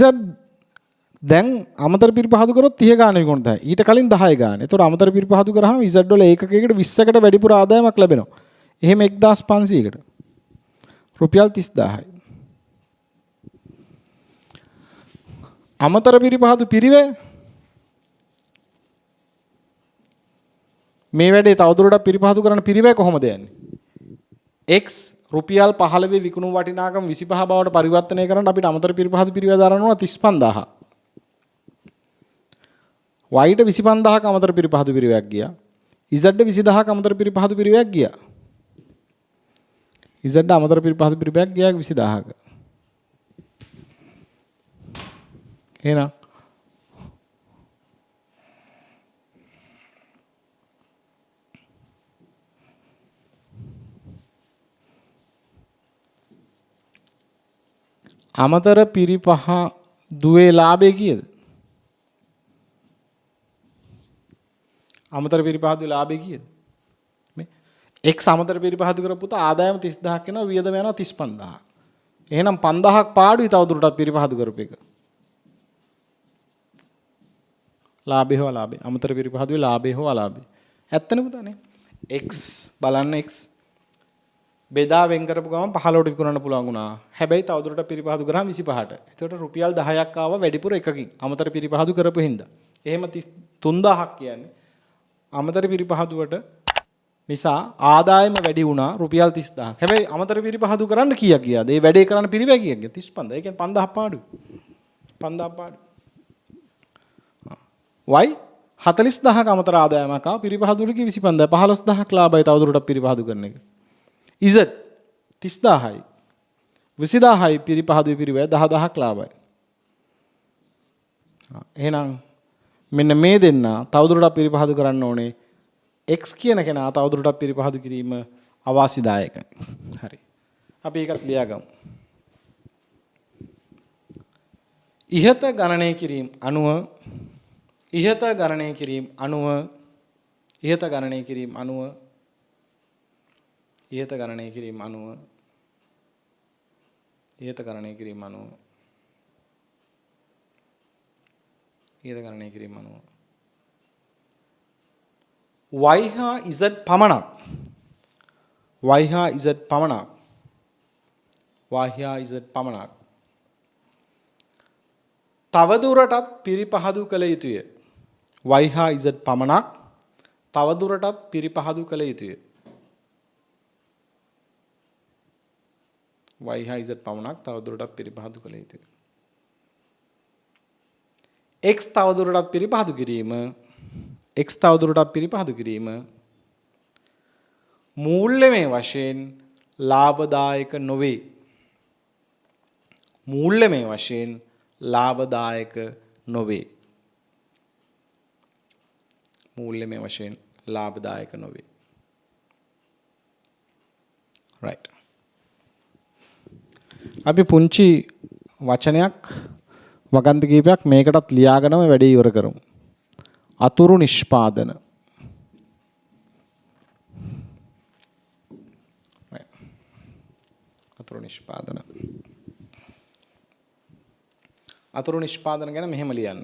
Z දැන් අමතර පිරිපහදු කරොත් 30 ගාන විකුණත හැකි. ඊට කලින් 10 ගාන. ඒතර අමතර පිරිපහදු කරාම Z වල ඒකකයකට 20කට වැඩිපුර ආදායමක් ලැබෙනවා. එහෙම 1500කට. රුපියල් 30000යි. අමතර පිරිපහදු පිරිවැය මේ වැඩේ තවදුරටත් පිරිපහදු කරන පිරිවැය කොහොමද යන්නේ? x රුපියල් 15 විකුණු වටිනාකම 25 බවට පරිවර්තනය කරන්න අපිට අමතර පිරිපහදු පිරිවැය දරන්න ඕන 35000. y ට 25000ක අමතර පිරිපහදු පිරිවැයක් ගියා. z 20000ක අමතර පිරිපහදු පිරිවැයක් ගියා. z අමතර පිරිපහදු පිරිවැයක් ගියා 20000ක. එහෙනම් අමතර පිරිපහදුවේ ලාභය කීයද? අමතර පිරිපහදුවේ ලාභය කීයද? මේ x අමතර පිරිපහදු කරපු තා ආදායම 30000ක් වෙනවා වියදම යනවා 35000. එහෙනම් 5000ක් පාඩුයි තවදුරටත් පිරිපහදු කරපු එක. ලාභය හෝ අලාභය. අමතර පිරිපහදුවේ ලාභය හෝ අලාභය. ඇත්තනේ පුතානේ. x බලන්න x බෙදා වෙන් කරපු ගමන් 15ට විකුණන්න පුළුවන් වුණා. හැබැයි තවදුරටත් පිරිපහදු කරාම 25ට. එතකොට රුපියල් 10ක් ආවා වැඩිපුර එකකින්. අමතර පිරිපහදු කරපු හින්දා. එහෙම 3000ක් කියන්නේ අමතර පිරිපහදුවට නිසා ආදායම වැඩි වුණා රුපියල් 30000ක්. හැබැයි අමතර පිරිපහදු කරන්න කීයක් ගියාද? ඒ වැඩේ කරන්න පිරිවැය කීයක් ගියාද? 35. ඒ කියන්නේ 5000ක් පාඩුයි. 5000ක් පාඩුයි. y 40000ක අමතර ආදායමක් ආව පිරිපහදුවට කී 25000. 15000ක් ලාභයි තවදුරටත් පිරිපහදු කරන එක. Z 30000යි 20000යි පිරිපහදුවේ පිරිවැය 10000ක් ලාභයි. එහෙනම් මෙන්න මේ දෙන්න තවදුරටත් පිරිපහදු කරන්න ඕනේ. x කියන කෙනා තවදුරටත් පිරිපහදු කිරීම අවාසිදායකයි. හරි. අපි ඒකත් ලියාගමු. ඉහත ගණනය කිරීම අනුව ඉහත ගණනය කිරීම අනුව ඉහත ගණනය කිරීම අනුව ඉහත ගණනය කිරීම අනුව ඉහත ගණනය කිරීම අනුව ඉහත ගණනය කිරීම අනුව y හා z පමණක් y හා z පමණක් y හා z පමණක් තවදුරටත් පිරිපහදු කළ යුතුය. y හා z පමණක් තවදුරටත් පිරිපහදු කළ යුතුය. y හා z පමණක් තවදුරටත් පිරිපහදු කළ යුතුය. x තවදුරටත් පිරිපහදු කිරීම x තවදුරටත් පිරිපහදු කිරීම මූල්‍යමය වශයෙන් ලාභදායක නොවේ. මූල්‍යමය වශයෙන් ලාභදායක නොවේ. මූල්‍යමය වශයෙන් ලාභදායක නොවේ. right. අපි පුංචි වචනයක් වගන්ති කීපයක් මේකටත් ලියාගෙනම වැඩේ ඉවර කරමු. අතුරු නිෂ්පාදන. අතුරු නිෂ්පාදන. අතුරු නිෂ්පාදන ගැන මෙහෙම ලියන්න.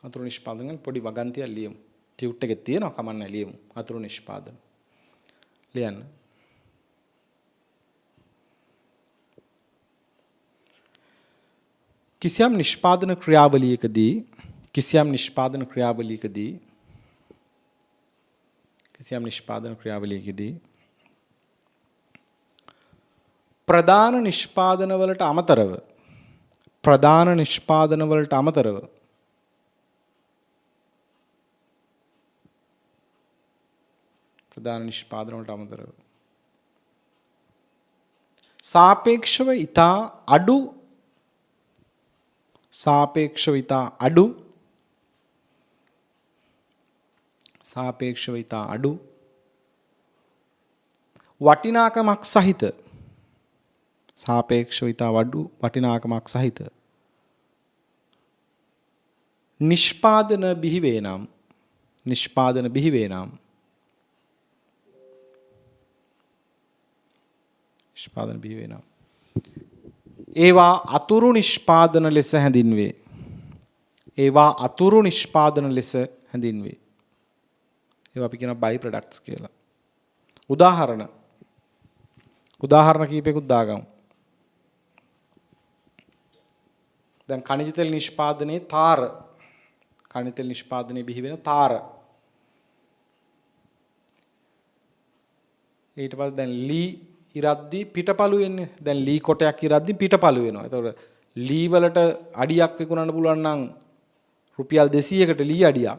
අතුරු නිෂ්පාදන ගැන පොඩි වගන්තියක් ලියමු. ටියුට් එකේ තියෙනවා කමන්න ලියමු. අතුරු නිෂ්පාදන. ලියන්න. කිසියම් නිෂ්පාදන ක්‍රියාවලියකදී ප්‍රධාන නිෂ්පාදනවලට අමතරව සාපේක්ෂව ඉතා අඩු වටිනාකමක් සහිත නිෂ්පාදන බිහිවේ නම් ඒවා අතුරු නිෂ්පාදන ලෙස හැඳින්වේ. ඒවා අපි කියන බයි ප්‍රොඩක්ට්ස් කියලා. උදාහරණ කීපයකුත් දාගමු. දැන් khනිජ තෙල් නිෂ්පාදනයේ තාර, khනිජ තෙල් නිෂ්පාදනයේ බිහි වෙන තාර. ඊට පස්සේ දැන් ලී ඉරද්දී පිටපළු වෙන්නේ. දැන් ලී කොටයක් ඉරද්දී පිටපළු වෙනවා. ඒතකොට ලී වලට අඩියක් විකුණන්න පුළුවන් නම් රුපියල් 200කට ලී අඩියක්,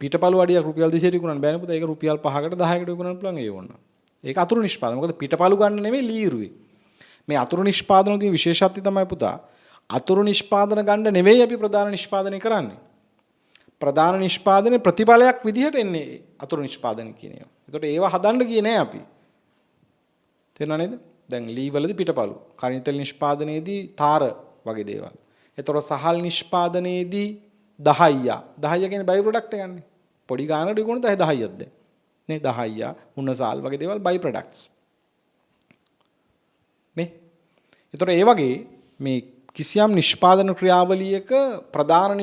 පිටපළු අඩියක් රුපියල් 200ට විකුණන්න බෑනේ පුතා. ඒක රුපියල් 5කට 10කට විකුණන්න පුළුවන් ඒ වුණා. ඒක අතුරු නිෂ්පාදන. මොකද පිටපළු ගන්න නෙමෙයි ලී ඉරුවේ. මේ අතුරු නිෂ්පාදන වල තියෙන විශේෂත්වය තමයි පුතා. අතුරු නිෂ්පාදන ගන්න නෙවෙයි අපි ප්‍රධාන නිෂ්පාදනය කරන්නේ. ප්‍රධාන නිෂ්පාදනයේ ප්‍රතිඵලයක් විදිහට එන්නේ අතුරු නිෂ්පාදන කියන ඒවා. ඒතකොට ඒවා හදන්න ගියේ නෑ අපි. තේරුණා නේද? දැන් ලී වලදී පිටපළු, khනිජ තෙල් නිෂ්පාදනයේදී තාර වගේ දේවල්. ඒතකොට සහල් නිෂ්පාදනයේදී දහයියා. දහයියා කියන්නේ බයි ප්‍රොඩක්ට් එකන්නේ. පොඩි ගානකට විකුණන තේ 10ක් දැන්. නේ දහයියා, උණසාල් වගේ දේවල් බයි ප්‍රොඩක්ට්ස්. නේ? ඒතකොට ඒ වගේ මේ කිසියම් නිෂ්පාදන ක්‍රියාවලියක ප්‍රධාන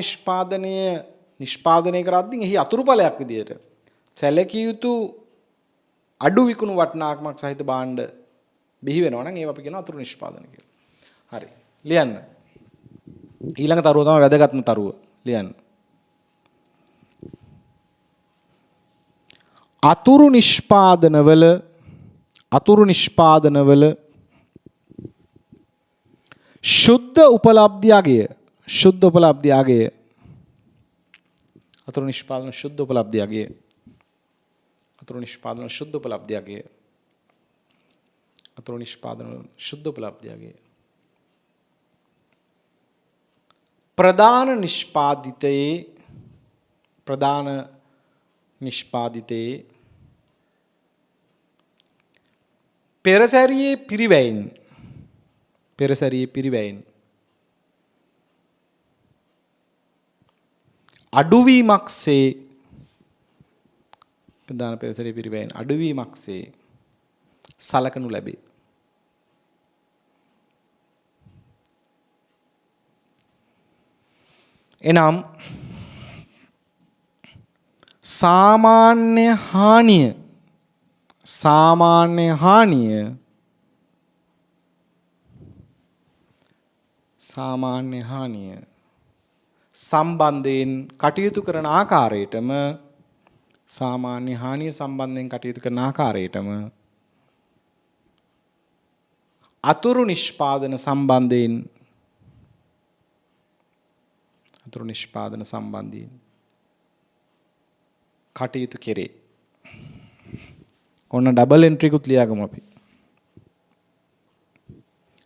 නිෂ්පාදනය කරද්දී එහි අතුරුඵලයක් විදියට සැලකිය යුතු අඩු විකුණු වටිනාකමක් සහිත භාණ්ඩ බිහි වෙනවා නම් ඒව අපි කියනවා අතුරු නිෂ්පාදන කියලා. හරි. ලියන්න. ඊළඟ තරුව තමයි වැදගත්ම තරුව. ලියන්න. අතුරු නිෂ්පාදනවල शुद्ध उपलब्धि अगे अतुरु निष्पादन शुद्ध उपलब्धि अगे प्रधान निष्पादिते पेरसरिये පිරිවැයින් අඩුවීමක්සේ ප්‍රධාන පෙරසරියේ පිරිවැයින් අඩුවීමක්සේ සලකනු ලැබේ. එනම් සාමාන්‍ය හානිය සම්බන්ධයෙන් කටයුතු කරන ආකාරයටම අතුරු නිෂ්පාදන සම්බන්ධයෙන් කටයුතු කෙරේ. ඔන්න ඩබල් එන්ට්‍රිකුත් ලියාගමු අපි.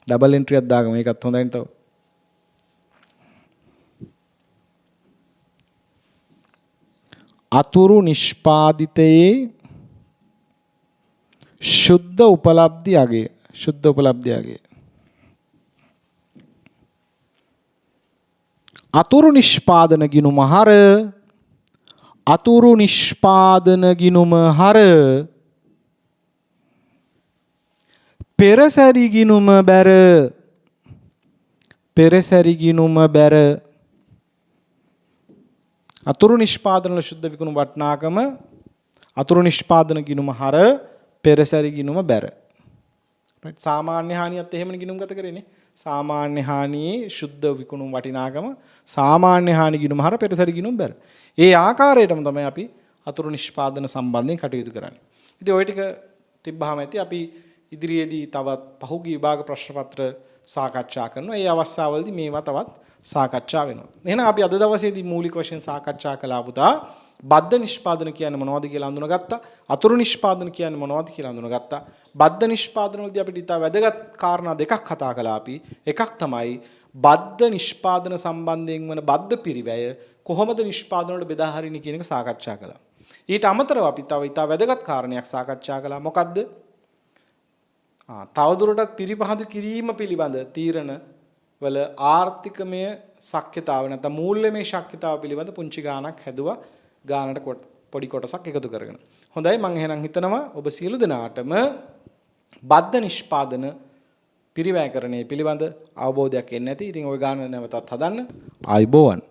ඩබල් එන්ට්‍රියක් දාගමු. ඒකත් හොඳයි නේද? අතුරු නිෂ්පාදිතයේ शुद्ध उपलब्धि अगे අතුරු නිෂ්පාදන ගිණුම හර පෙරසැරි ගිණුම බැර අතුරු නිෂ්පාදන වල ශුද්ධ විකුණු වටිනාකම අතුරු නිෂ්පාදන ගිණුම හර පෙරසැරි ගිණුම බැර. right සාමාන්‍ය හානියත් එහෙමනේ ගිණුම් ගත කරේනේ. සාමාන්‍ය හානියේ සුද්ධ විකුණුම් වටිනාකම සාමාන්‍ය හානි ගිණුම හර පෙරසැරි ගිණුම් බැර. ඒ ආකාරයටම තමයි අපි අතුරු නිෂ්පාදන සම්බන්ධයෙන් කටයුතු කරන්නේ. ඉතින් ওই ටික තිබ්බහම ඇති අපි ඉදිරියේදී තවත් පහුගිය විභාග ප්‍රශ්න පත්‍ර සාකච්ඡා කරනවා. ඒ අවස්ථාවවලදී මේවා තවත් සාකච්ඡා වෙනවා. එහෙනම් අපි අද දවසේදී මූලික වශයෙන් සාකච්ඡා කළා පුතා බද්ධ නිෂ්පාදන කියන්නේ මොනවද කියලා හඳුනාගත්තා. අතුරු නිෂ්පාදන කියන්නේ මොනවද කියලා හඳුනාගත්තා. බද්ධ නිෂ්පාදන වලදී අපිට ඉතා වැදගත් කාරණා දෙකක් කතා කළා අපි. එකක් තමයි බද්ධ නිෂ්පාදන සම්බන්ධයෙන් වන බද්ධ පිරිවැය කොහොමද නිෂ්පාදන වලට බෙදා හරින්නේ කියන එක සාකච්ඡා කළා. ඊට අමතරව අපි තව ඉතා වැදගත් කාරණයක් සාකච්ඡා කළා. මොකද්ද? තවදුරටත් පිරිපහදු කිරීම පිළිබඳ තීරණ වල ආර්ථිකමය ශක්්‍යතාව නැත්නම් මූල්‍යමය ශක්්‍යතාව පිළිබඳ පුංචි ගාණක් හැදුවා. ගානට පොඩි කොටසක් එකතු කරගෙන. හොඳයි මම එහෙනම් හිතනවා ඔබ සියලු දෙනාටම බද්ධ නිෂ්පාදන පිරිවැයකරණය පිළිබඳ අවබෝධයක් එන්නේ නැති. ඉතින් ওই ගාන නැවතත් හදන්න. ආයුබෝවන්.